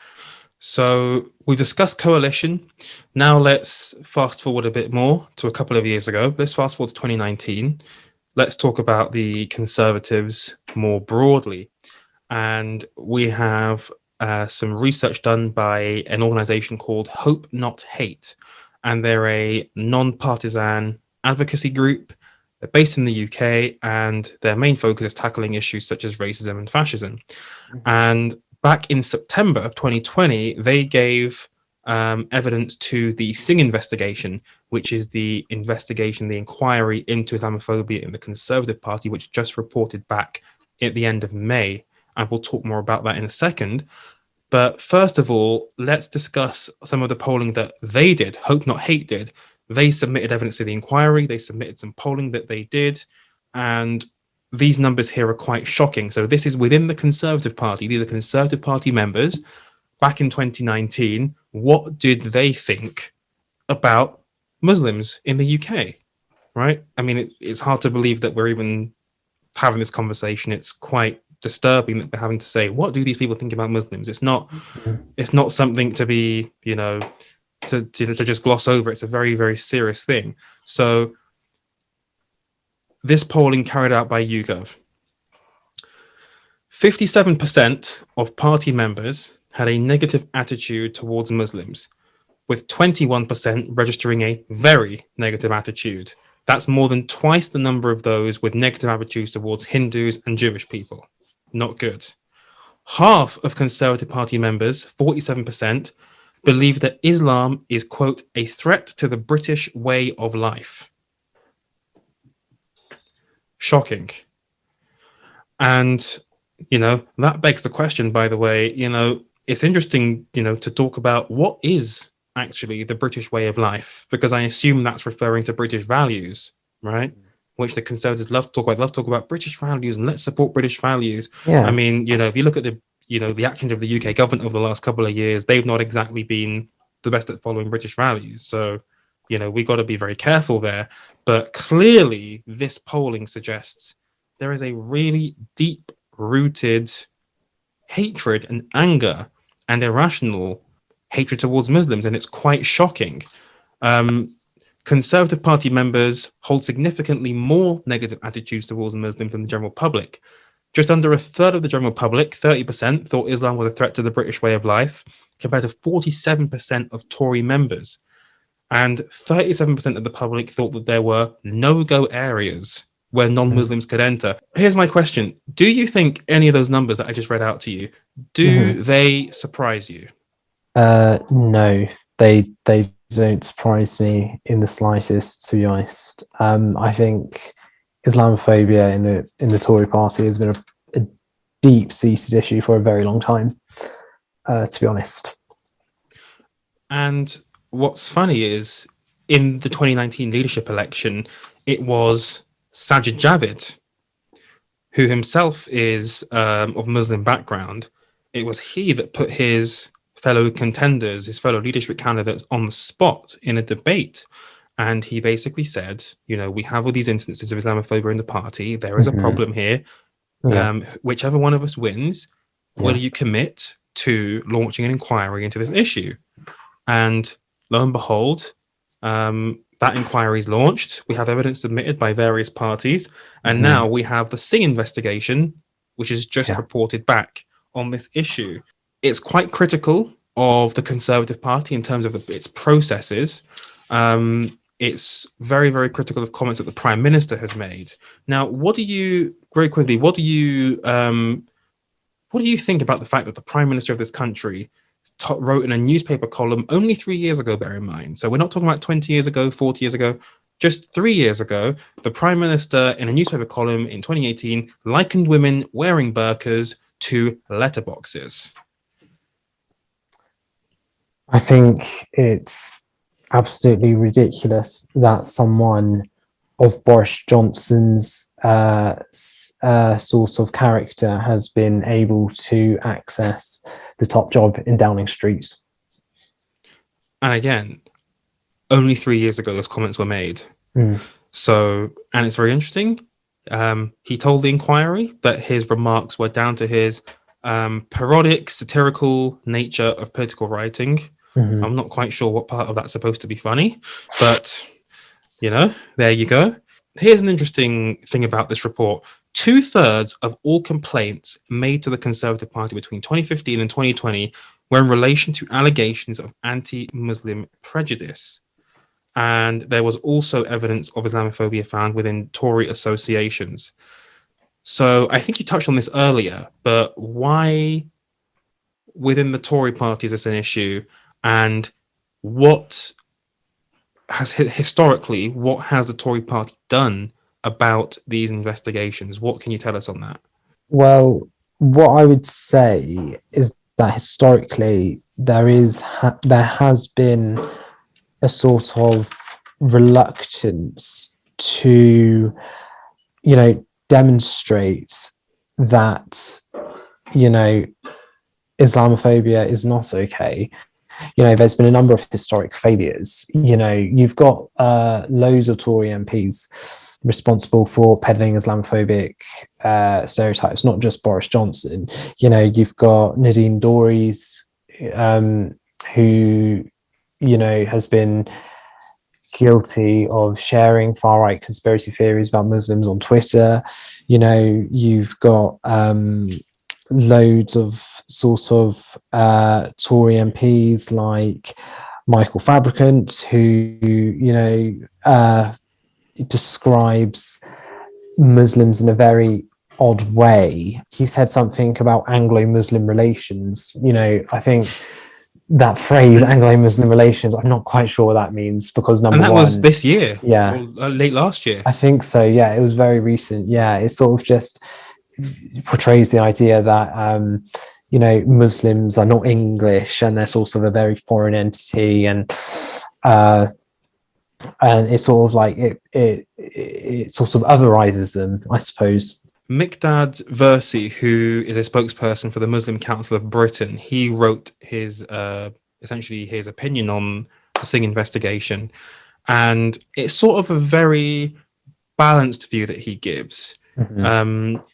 S1: So we discussed coalition. Now let's fast forward a bit more to a couple of years ago. Let's fast forward to 2019. Let's talk about the Conservatives more broadly. And we have some research done by an organization called Hope Not Hate. And they're a non-partisan advocacy group. They're based in the UK, and their main focus is tackling issues such as racism and fascism. And back in September of 2020, they gave evidence to the Singh investigation, which is the inquiry into Islamophobia in the Conservative Party, which just reported back at the end of May. And we'll talk more about that in a second. But first of all, let's discuss some of the polling that they did, Hope Not Hate did. They submitted evidence to the inquiry. They submitted some polling that they did. And these numbers here are quite shocking. So this is within the Conservative Party. These are Conservative Party members back in 2019. What did they think about Muslims in the UK? Right? I mean, it's hard to believe that we're even having this conversation. It's quite disturbing that we're having to say, what do these people think about Muslims? It's not something to be, to just gloss over. It's a very, very serious thing. So this polling carried out by YouGov, 57% of party members had a negative attitude towards Muslims, with 21% registering a very negative attitude. That's more than twice the number of those with negative attitudes towards Hindus and Jewish people. Not good. Half of Conservative Party members, 47%, believe that Islam is, quote, a threat to the British way of life. Shocking. And, that begs the question, by the way, it's interesting, to talk about what is actually the British way of life, because I assume that's referring to British values, right? Which the Conservatives love to talk about. They love to talk about British values and let's support British values.
S2: Yeah.
S1: I mean, if you look at the actions of the UK government over the last couple of years, they've not exactly been the best at following British values. So, we got to be very careful there. But clearly, this polling suggests there is a really deep-rooted hatred and anger and irrational hatred towards Muslims, and it's quite shocking. Conservative Party members hold significantly more negative attitudes towards Muslims than the general public. Just under a third of the general public, 30%, thought Islam was a threat to the British way of life, compared to 47% of Tory members. And 37% of the public thought that there were no-go areas where non-Muslims could enter. Here's my question. Do you think any of those numbers that I just read out to you, do they surprise you?
S2: No, they don't surprise me in the slightest, to be honest. I think Islamophobia in the Tory party has been a deep-seated issue for a very long time, to be honest.
S1: And what's funny is, in the 2019 leadership election, it was Sajid Javid, who himself is of Muslim background. It was he that put his fellow contenders, his fellow leadership candidates on the spot in a debate. And he basically said, we have all these instances of Islamophobia in the party. There is a problem here.
S2: Yeah.
S1: Whichever one of us wins, will you commit to launching an inquiry into this issue? And lo and behold, that inquiry is launched. We have evidence submitted by various parties. And now we have the Singh investigation, which is just reported back on this issue. It's quite critical of the Conservative Party in terms of its processes. It's very, very critical of comments that the Prime Minister has made. Now, very quickly, what do you think about the fact that the Prime Minister of this country wrote in a newspaper column only 3 years ago, bear in mind? So we're not talking about 20 years ago, 40 years ago, just 3 years ago, the Prime Minister in a newspaper column in 2018 likened women wearing burqas to letterboxes.
S2: I think it's absolutely ridiculous that someone of Boris Johnson's sort of character has been able to access the top job in Downing Street.
S1: And again, only 3 years ago those comments were made. So, and it's very interesting. He told the inquiry that his remarks were down to his parodic, satirical nature of political writing. I'm not quite sure what part of that's supposed to be funny, but, there you go. Here's an interesting thing about this report. 2/3 of all complaints made to the Conservative Party between 2015 and 2020 were in relation to allegations of anti-Muslim prejudice. And there was also evidence of Islamophobia found within Tory associations. So I think you touched on this earlier, but why within the Tory party is this an issue? And what has the Tory party done about these investigations? What can you tell us on that?
S2: Well, what I would say is that historically there has been a sort of reluctance to, demonstrates that, you know, Islamophobia is not okay. You know, there's been a number of historic failures. You know, you've got loads of Tory MPs responsible for peddling Islamophobic stereotypes, not just Boris Johnson. You know, you've got Nadine Dorries, who, you know, has been guilty of sharing far-right conspiracy theories about Muslims on Twitter. You know, you've got loads of sort of Tory MPs like Michael Fabricant, who, you know, describes Muslims in a very odd way. He said something about Anglo-Muslim relations. You know, I think that phrase Anglo-Muslim relations, I'm not quite sure what that means, because
S1: And
S2: number
S1: that
S2: one,
S1: was this year,
S2: yeah,
S1: or late last year.
S2: I think so. Yeah, it was very recent. Yeah, it sort of just portrays the idea that you know, Muslims are not English and they're sort of a very foreign entity, and it's sort of like it sort of otherizes them, I suppose.
S1: Mikdad Versi, who is a spokesperson for the Muslim Council of Britain, he wrote his essentially his opinion on the Singh investigation, and it's sort of a very balanced view that he gives.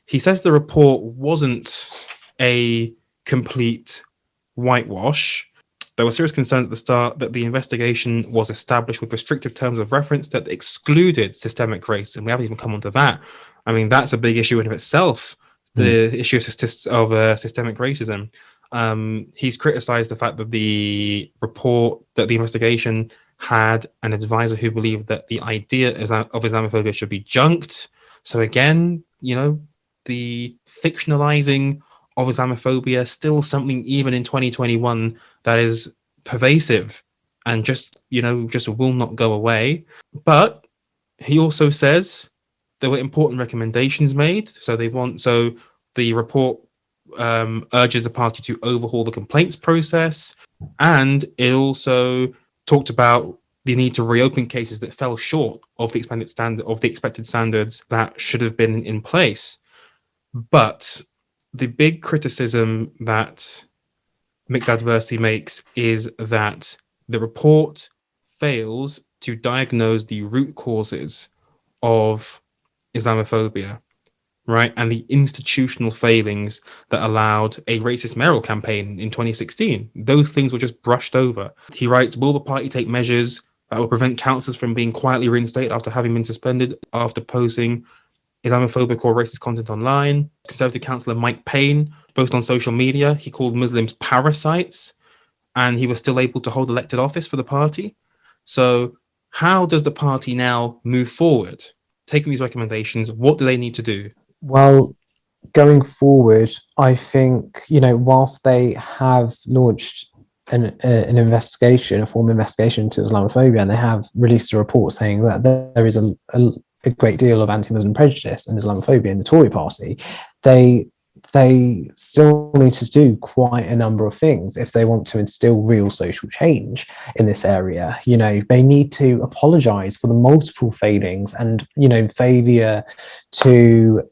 S1: He says the report wasn't a complete whitewash. There were serious concerns at the start that the investigation was established with restrictive terms of reference that excluded systemic racism. We haven't even come onto that. I mean, that's a big issue in of itself, the issue of systemic racism. He's criticized the fact that the investigation had an advisor who believed that the idea of Islamophobia should be junked. So again, you know, the fictionalizing of Islamophobia still something even in 2021 that is pervasive and just will not go away. But he also says there were important recommendations made. So the report urges the party to overhaul the complaints process, and it also talked about the need to reopen cases that fell short of the expected standards that should have been in place. But the big criticism that Mikdad Versi makes is that the report fails to diagnose the root causes of Islamophobia, right? And the institutional failings that allowed a racist mayoral campaign in 2016. Those things were just brushed over. He writes, will the party take measures that will prevent councillors from being quietly reinstated after having been suspended after posting Islamophobic or racist content online? Conservative councillor Mike Payne posted on social media, he called Muslims parasites, and he was still able to hold elected office for the party. So how does the party now move forward? Taking these recommendations, what do they need to do?
S2: Well, going forward, I think, you know, whilst they have launched an investigation, a formal investigation into Islamophobia, and they have released a report saying that there is a great deal of anti-Muslim prejudice and Islamophobia in the Tory party, they still need to do quite a number of things if they want to instill real social change in this area. You know, they need to apologize for the multiple failings and, you know, failure to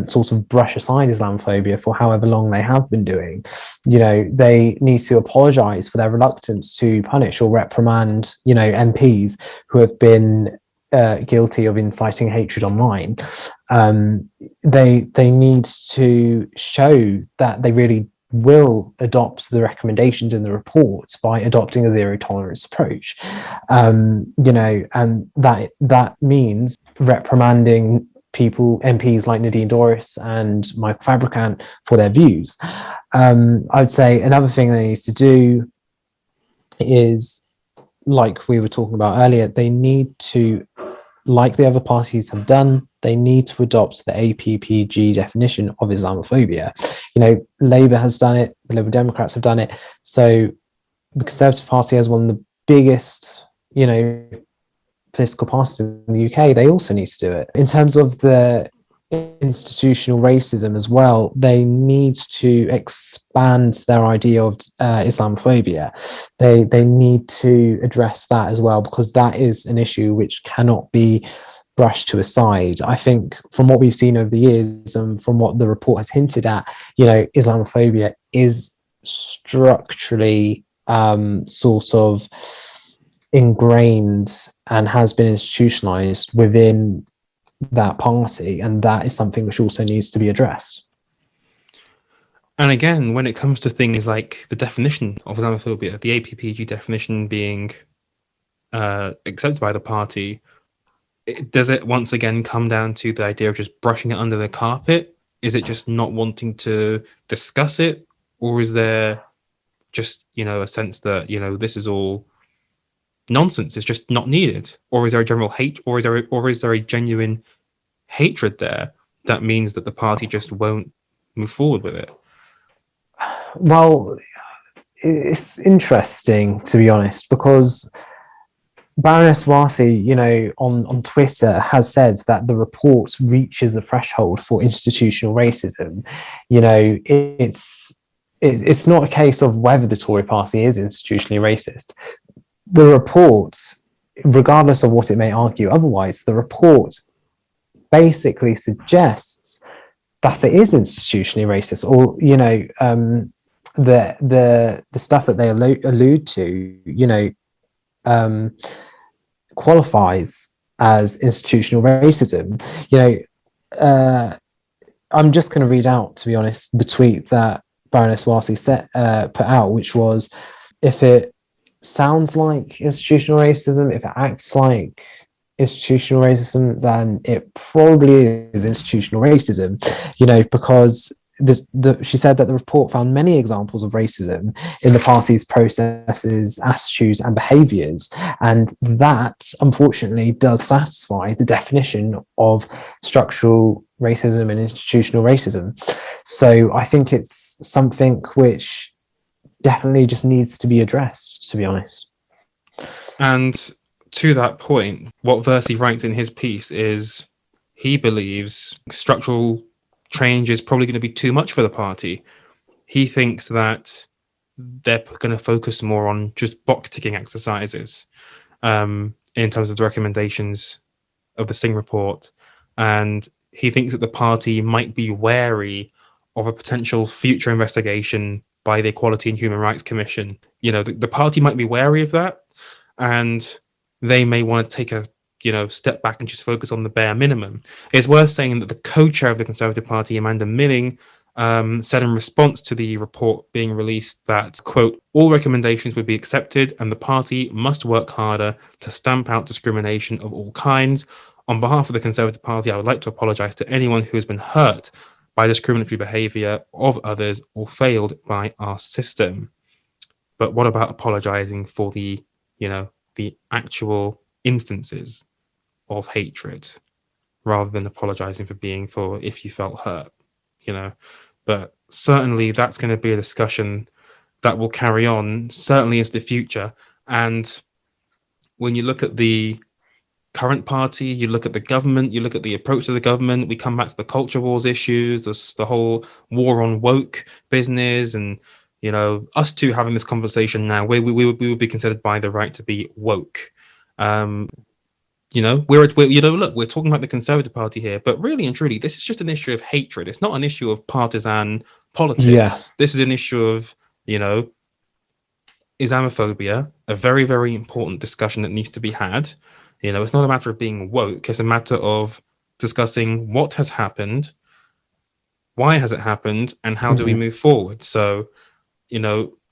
S2: sort of brush aside Islamophobia for however long they have been doing. You know, they need to apologize for their reluctance to punish or reprimand, you know, MPs who have been guilty of inciting hatred online. They need to show that they really will adopt the recommendations in the report by adopting a zero tolerance approach. You know, and that means reprimanding MPs like Nadine Dorries and Michael Fabricant for their views. I would say another thing they need to do is, like we were talking about earlier, they need to, like the other parties have done, they need to adopt the APPG definition of Islamophobia. You know, Labour has done it, the Liberal Democrats have done it. So the Conservative Party has one of the biggest, you know, political parties in the UK. They also need to do it. In terms of the institutional racism as well, they need to expand their idea of Islamophobia. They need to address that as well, because that is an issue which cannot be brushed to a side. I think from what we've seen over the years and from what the report has hinted at, Islamophobia is structurally sort of ingrained and has been institutionalized within that party, and that is something which also needs to be addressed.
S1: And again, when it comes to things like the definition of Islamophobia, the APPG definition being accepted by the party, does it once again come down to the idea of just brushing it under the carpet? Is it just not wanting to discuss it? Or is there just, a sense that, this is all nonsense, it's just not needed? Or is there a general hate, or is there a genuine hatred there that means that the party just won't move forward with it?
S2: Well, it's interesting, to be honest, because Baroness Warsi, on Twitter has said that the report reaches a threshold for institutional racism. It's not a case of whether the Tory party is institutionally racist. The report, regardless of what it may argue otherwise, the report basically suggests that it is institutionally racist, or the stuff that they allude to, qualifies as institutional racism. I'm just going to read out, to be honest, the tweet that Baroness Warsi put out, which was, if it sounds like institutional racism, if it acts like institutional racism, then it probably is institutional racism, because she said that the report found many examples of racism in the party's processes, attitudes, and behaviours, and that unfortunately does satisfy the definition of structural racism and institutional racism. So I think it's something which definitely just needs to be addressed, to be honest.
S1: And to that point, what Versi writes in his piece is he believes structural change is probably going to be too much for the party. He thinks that they're going to focus more on just box ticking exercises in terms of the recommendations of the Singh report. And he thinks that the party might be wary of a potential future investigation by the Equality and Human Rights Commission. The party might be wary of that, and they may want to take a step back and just focus on the bare minimum. It's worth saying that the co-chair of the Conservative Party, Amanda Milling, said in response to the report being released that, quote, all recommendations would be accepted and the party must work harder to stamp out discrimination of all kinds. On behalf of the Conservative Party, I would like to apologise to anyone who has been hurt by discriminatory behaviour of others or failed by our system. But what about apologising for the actual instances of hatred, rather than apologizing for if you felt hurt, but certainly that's going to be a discussion that will carry on, certainly into the future. And when you look at the current party, you look at the government, you look at the approach to the government, we come back to the culture wars issues, the whole war on woke business, and us two having this conversation now, we would be considered by the right to be woke. We're talking about the Conservative Party here, but really and truly, this is just an issue of hatred. It's not an issue of partisan politics. Yeah. This is an issue of, Islamophobia, a very, very important discussion that needs to be had. It's not a matter of being woke. It's a matter of discussing what has happened, why has it happened, and how do we move forward. So,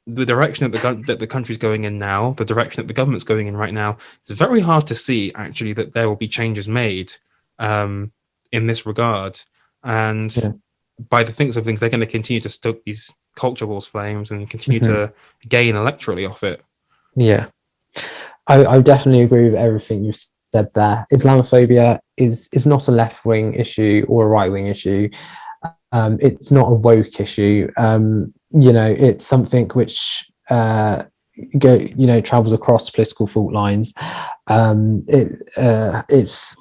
S1: the direction that the country's going in now, the direction that the government's going in right now, it's very hard to see actually that there will be changes made in this regard. And by the things, they're going to continue to stoke these culture wars flames and continue to gain electorally off it.
S2: Yeah, I definitely agree with everything you've said there. Islamophobia is not a left-wing issue or a right-wing issue. It's not a woke issue. It's something which travels across political fault lines. This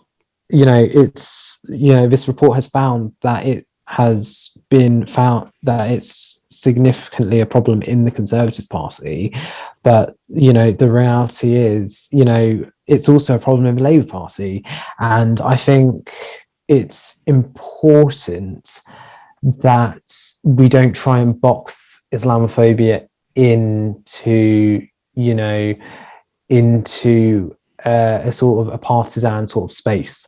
S2: report has found that it has been found that it's significantly a problem in the Conservative Party, but the reality is, it's also a problem in the Labour Party. And I think it's important that we don't try and box Islamophobia into, you know, into a sort of a partisan sort of space.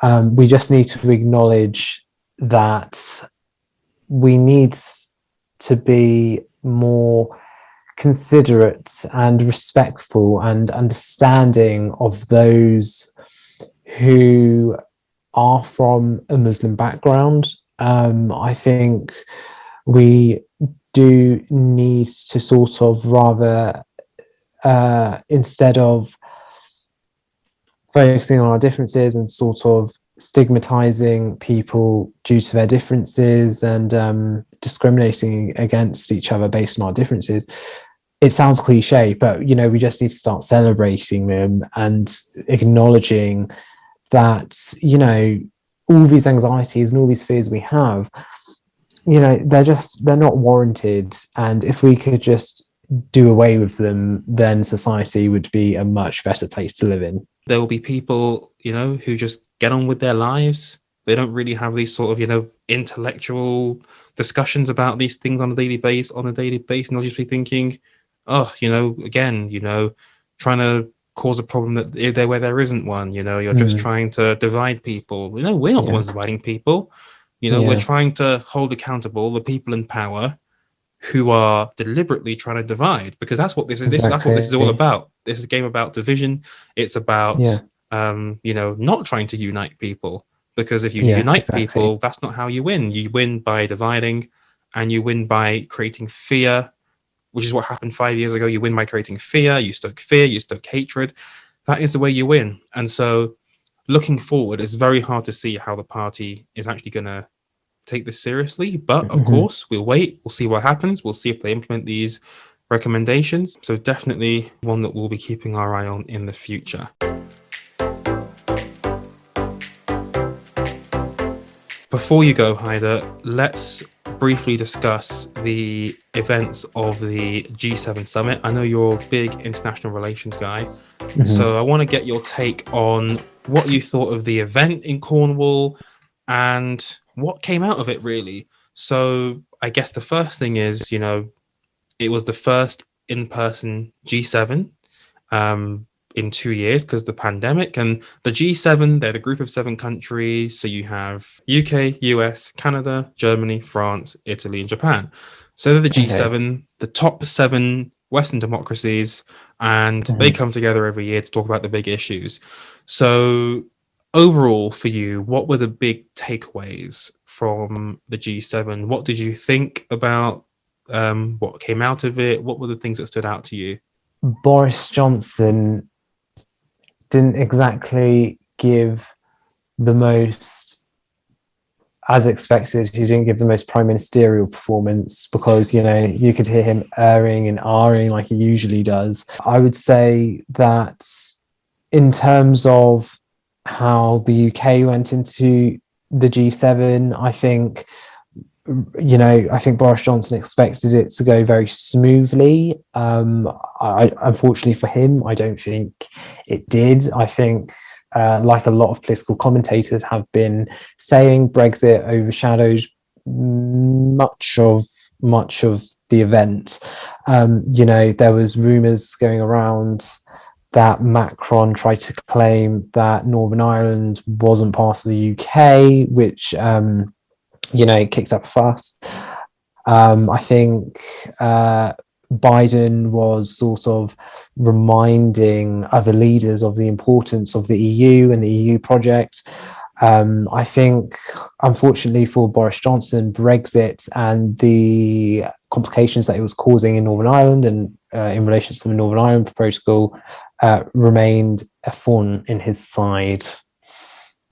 S2: We just need to acknowledge that we need to be more considerate and respectful and understanding of those who are from a Muslim background. I think we do need to sort of rather, instead of focusing on our differences and sort of stigmatizing people due to their differences and discriminating against each other based on our differences. It sounds cliche, but you know, we just need to start celebrating them and acknowledging that, you know, all these anxieties and all these fears we have, you know, they're not warranted. And if we could just do away with them, then society would be a much better place to live in.
S1: There will be people, you know, who just get on with their lives. They don't really have these sort of, you know, intellectual discussions about these things on a daily basis, and they'll just be thinking, oh, you know, again, you know, trying to cause a problem that where there isn't one. You know, you're just trying to divide people. You know, we're not the ones dividing people. You know, we're trying to hold accountable the people in power who are deliberately trying to divide, because that's what this is. That's what this is all about. This is a game about division. It's about you know, not trying to unite people, because if you unite people, that's not how you win. You win by dividing, and you win by creating fear, which is what happened 5 years ago. You win by creating fear. You stoke hatred. That is the way you win. And so looking forward, it's very hard to see how the party is actually going to take this seriously. But of course, we'll wait. We'll see what happens. We'll see if they implement these recommendations. So definitely one that we'll be keeping our eye on in the future. Before you go, Haider, let's briefly discuss the events of the G7 summit. I know you're a big international relations guy, so I want to get your take on what you thought of the event in Cornwall and what came out of it, really. So I guess the first thing is, you know, it was the first in-person G7 in 2 years because of the pandemic. And the G7, they're the group of 7 countries. So you have UK, US, Canada, Germany, France, Italy, and Japan. So they're the G7, the top 7 Western democracies, and they come together every year to talk about the big issues. So overall, for you, what were the big takeaways from the G7? What did you think about what came out of it? What were the things that stood out to you?
S2: Boris Johnson didn't exactly give the most, as expected, he didn't give the most prime ministerial performance, because, you know, you could hear him erring and ahhing like he usually does. I would say that in terms of how the UK went into the G7, I think, you know, I think Boris Johnson expected it to go very smoothly. Unfortunately for him, I don't think it did. I think, like a lot of political commentators have been saying, Brexit overshadowed much of the event. You know, there was rumours going around that Macron tried to claim that Northern Ireland wasn't part of the UK, which you know, kicked up a fuss. I think Biden was sort of reminding other leaders of the importance of the EU and the EU project. I think, unfortunately for Boris Johnson, Brexit and the complications that it was causing in Northern Ireland and in relation to the Northern Ireland Protocol remained a thorn in his side.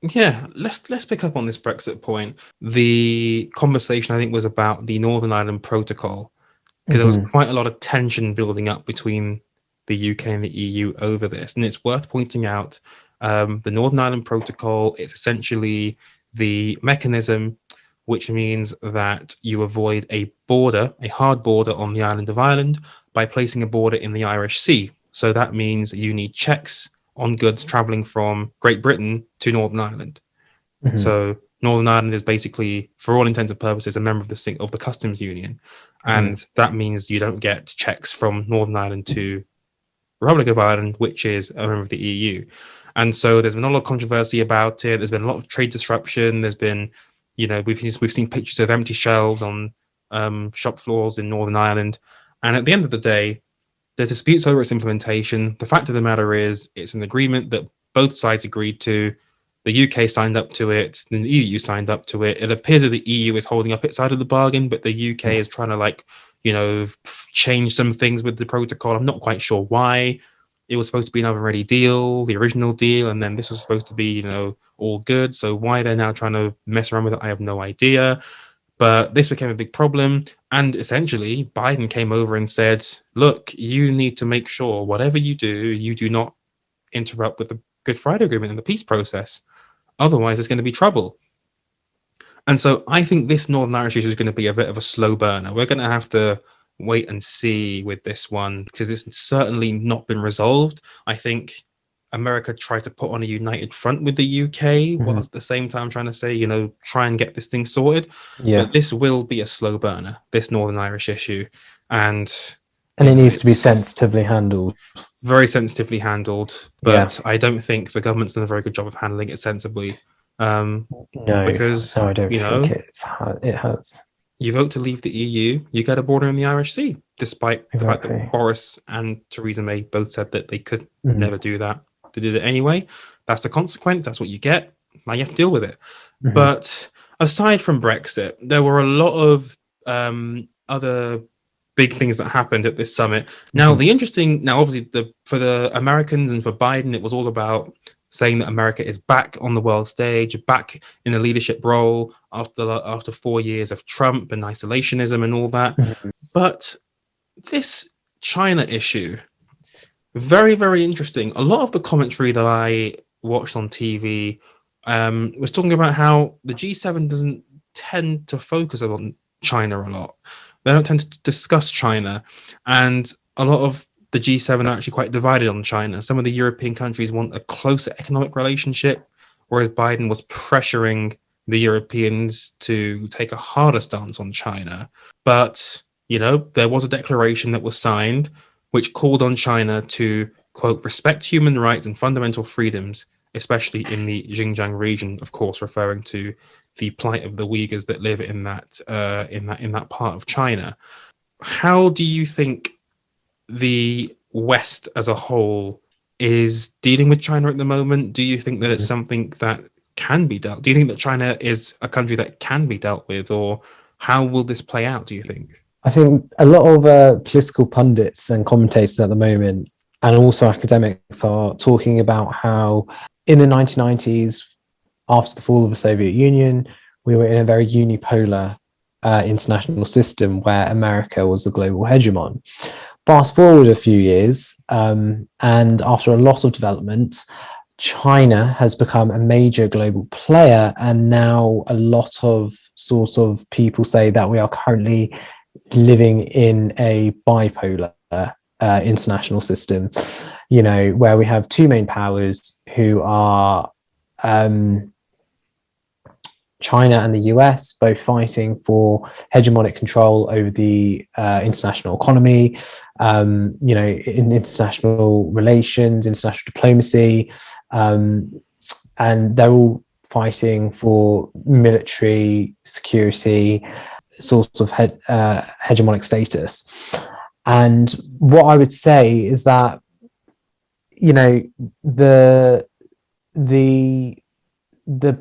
S1: Yeah, let's pick up on this Brexit point. The conversation, I think, was about the Northern Ireland Protocol, because there was quite a lot of tension building up between the UK and the EU over this. And it's worth pointing out the Northern Ireland Protocol is essentially the mechanism which means that you avoid a hard border on the island of Ireland by placing a border in the Irish Sea. So that means you need checks on goods traveling from Great Britain to Northern Ireland. So Northern Ireland is basically, for all intents and purposes, a member of the customs union, and that means you don't get checks from Northern Ireland to Republic of Ireland, which is a member of the EU. And so there's been a lot of controversy about it. There's been a lot of trade disruption. There's been, we've seen pictures of empty shelves on shop floors in Northern Ireland. And at the end of the day, there's disputes over its implementation. The fact of the matter is, it's an agreement that both sides agreed to. The UK signed up to it. The EU signed up to it. It appears that the EU is holding up its side of the bargain, but the UK is trying to change some things with the protocol. I'm not quite sure why. It was supposed to be another ready deal, the original deal, and then this was supposed to be, all good. So why they're now trying to mess around with it, I have no idea. But this became a big problem. And essentially, Biden came over and said, look, you need to make sure whatever you do not interrupt with the Good Friday Agreement and the peace process. Otherwise, there's going to be trouble. And so I think this Northern Irish issue is going to be a bit of a slow burner. We're going to have to wait and see with this one, because it's certainly not been resolved. I think America tried to put on a united front with the UK, while at the same time trying to say, try and get this thing sorted.
S2: Yeah.
S1: But this will be a slow burner, this Northern Irish issue. And
S2: it needs to be sensitively handled.
S1: Very sensitively handled. But I don't think the government's done a very good job of handling it sensibly.
S2: No,
S1: because
S2: I don't think it has.
S1: You vote to leave the EU, you get a border in the Irish Sea, despite the fact that Boris and Theresa May both said that they could never do that. They did it anyway. That's the consequence. That's what you get. Now you have to deal with it. But aside from Brexit, there were a lot of other big things that happened at this summit. Now, obviously, for the Americans and for Biden, it was all about saying that America is back on the world stage, back in a leadership role after 4 years of Trump and isolationism and all that. But this China issue, very, very interesting. A lot of the commentary that I watched on TV was talking about how the G7 doesn't tend to focus on China a lot. They don't tend to discuss China. And a lot of the G7 are actually quite divided on China. Some of the European countries want a closer economic relationship, whereas Biden was pressuring the Europeans to take a harder stance on China. But, there was a declaration that was signed which called on China to, quote, respect human rights and fundamental freedoms, especially in the Xinjiang region, of course, referring to the plight of the Uyghurs that live in that part of China. How do you think the West as a whole is dealing with China at the moment? Do you think that it's something that can be dealt? Do you think that China is a country that can be dealt with, or how will this play out, do you think?
S2: I think a lot of political pundits and commentators at the moment, and also academics, are talking about how in the 1990s, after the fall of the Soviet Union, we were in a very unipolar international system where America was the global hegemon. Fast forward a few years, and after a lot of development, China has become a major global player, and now a lot of sort of people say that we are currently living in a bipolar international system, where we have two main powers who are China and the US, both fighting for hegemonic control over the international economy, in international relations, international diplomacy, and they're all fighting for military security, sort of hegemonic status. And what I would say is that, the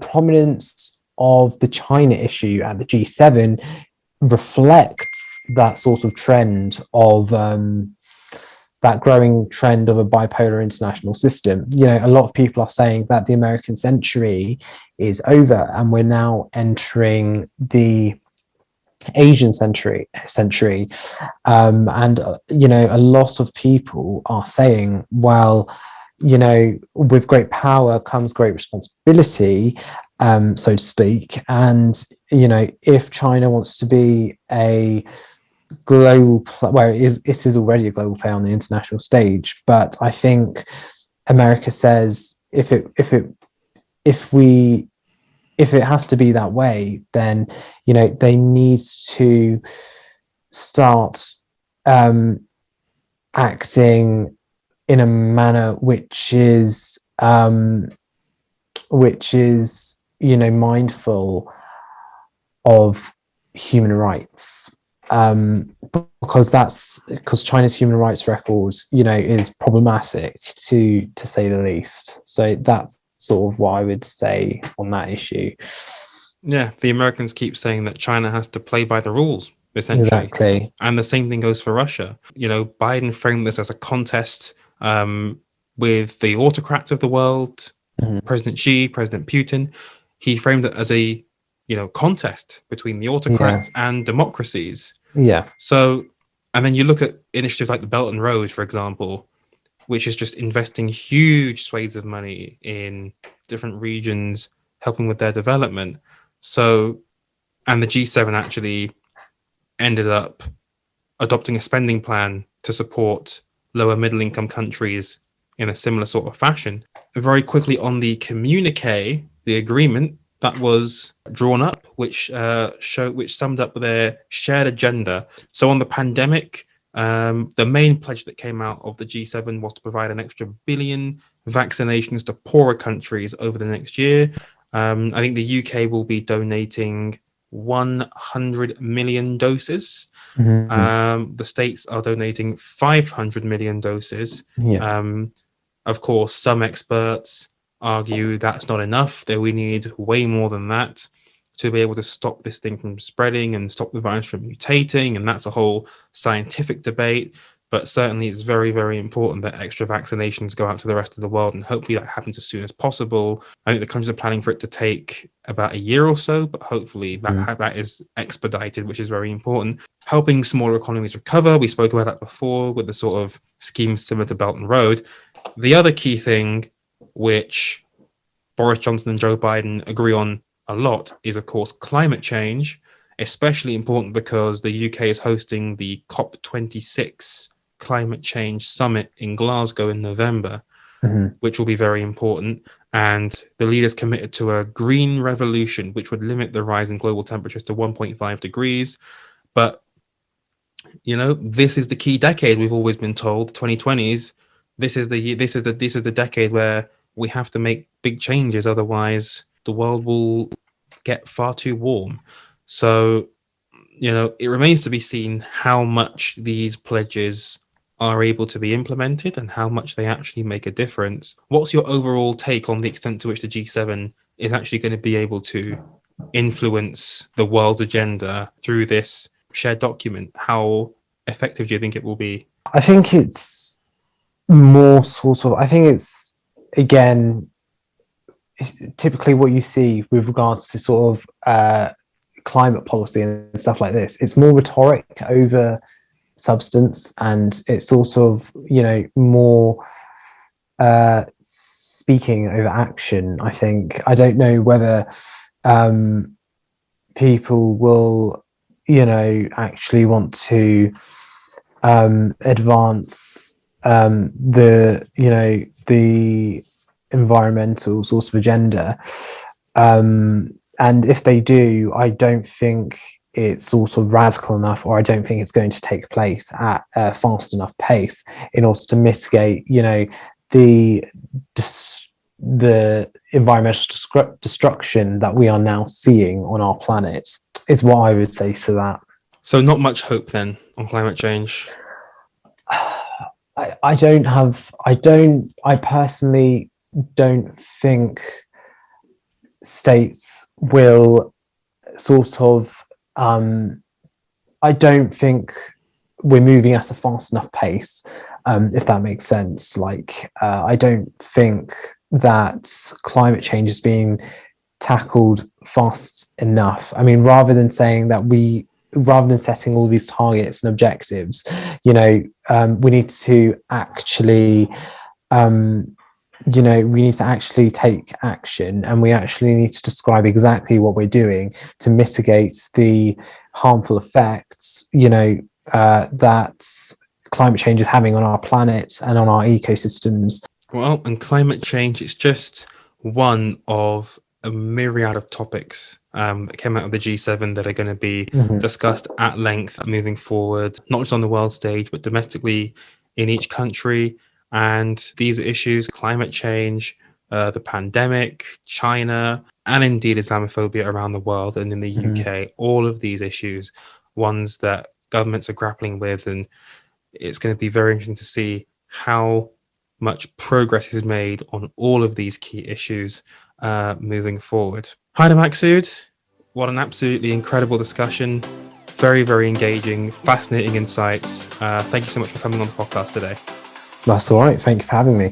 S2: prominence of the China issue at the G7 reflects that sort of trend of that growing trend of a bipolar international system. A lot of people are saying that the American century is over and we're now entering the Asian century. And a lot of people are saying, well, with great power comes great responsibility, so to speak. And, if China wants to be a global, it is already a global player on the international stage, but I think America says if it has to be that way, then they need to start acting in a manner which is mindful of human rights, because China's human rights records is problematic to say the least. So that's sort of what I would say on that issue.
S1: Yeah, the Americans keep saying that China has to play by the rules, essentially.
S2: Exactly.
S1: And the same thing goes for Russia. Biden framed this as a contest with the autocrats of the world, President Xi, President Putin. He framed it as a contest between the autocrats and democracies.
S2: Yeah.
S1: So, and then you look at initiatives like the Belt and Road, for example, which is just investing huge swathes of money in different regions, helping with their development. So, and the G7 actually ended up adopting a spending plan to support lower middle income countries in a similar sort of fashion. Very quickly on the communique, the agreement that was drawn up, which summed up their shared agenda. So on the pandemic, the main pledge that came out of the G7 was to provide an extra 1 billion vaccinations to poorer countries over the next year. I think the UK will be donating 100 million doses. The States are donating 500 million doses. Of course, some experts argue that's not enough, that we need way more than that to be able to stop this thing from spreading and stop the virus from mutating. And that's a whole scientific debate. But certainly it's very, very important that extra vaccinations go out to the rest of the world. And hopefully that happens as soon as possible. I think the countries are planning for it to take about a year or so, but hopefully that is expedited, which is very important. Helping smaller economies recover. We spoke about that before with the sort of schemes similar to Belt and Road. The other key thing, which Boris Johnson and Joe Biden agree on a lot, is, of course, climate change, especially important because the UK is hosting the COP26 Climate Change Summit in Glasgow in November, which will be very important. And the leaders committed to a green revolution, which would limit the rise in global temperatures to 1.5 degrees. But, this is the key decade we've always been told, 2020s. This is the decade where we have to make big changes, otherwise the world will get far too warm. So, it remains to be seen how much these pledges are able to be implemented and how much they actually make a difference. What's your overall take on the extent to which the G7 is actually going to be able to influence the world's agenda through this shared document? How effective do you think it will be?
S2: I think it's more again, typically what you see with regards to sort of climate policy and stuff like this, it's more rhetoric over substance, and it's sort of more speaking over action. I don't know whether people will actually want to advance the environmental sort of agenda, and if they do, I don't think it's sort of radical enough, or I don't think it's going to take place at a fast enough pace in order to mitigate the environmental destruction that we are now seeing on our planet, is what I would say to that.
S1: So not much hope then on climate change?
S2: I personally don't think states will sort of I don't think we're moving at a fast enough pace, if that makes sense. I don't think that climate change is being tackled fast enough. I mean, rather than setting all these targets and objectives, we need to actually take action, and we actually need to describe exactly what we're doing to mitigate the harmful effects that climate change is having on our planet and on our ecosystems.
S1: Well, and climate change, it's just one of a myriad of topics that came out of the G7 that are going to be discussed at length moving forward, not just on the world stage, but domestically in each country. And these issues, climate change, the pandemic, China, and indeed Islamophobia around the world and in the UK, all of these issues, ones that governments are grappling with. And it's going to be very interesting to see how much progress is made on all of these key issues moving forward. Haider Maqsood, what an absolutely incredible discussion. Very, very engaging, fascinating insights. Thank you so much for coming on the podcast today.
S2: That's all right. Thank you for having me.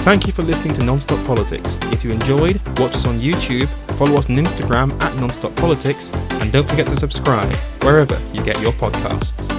S1: Thank you for listening to Nonstop Politics. If you enjoyed, watch us on YouTube, follow us on Instagram at Nonstop Politics, and don't forget to subscribe wherever you get your podcasts.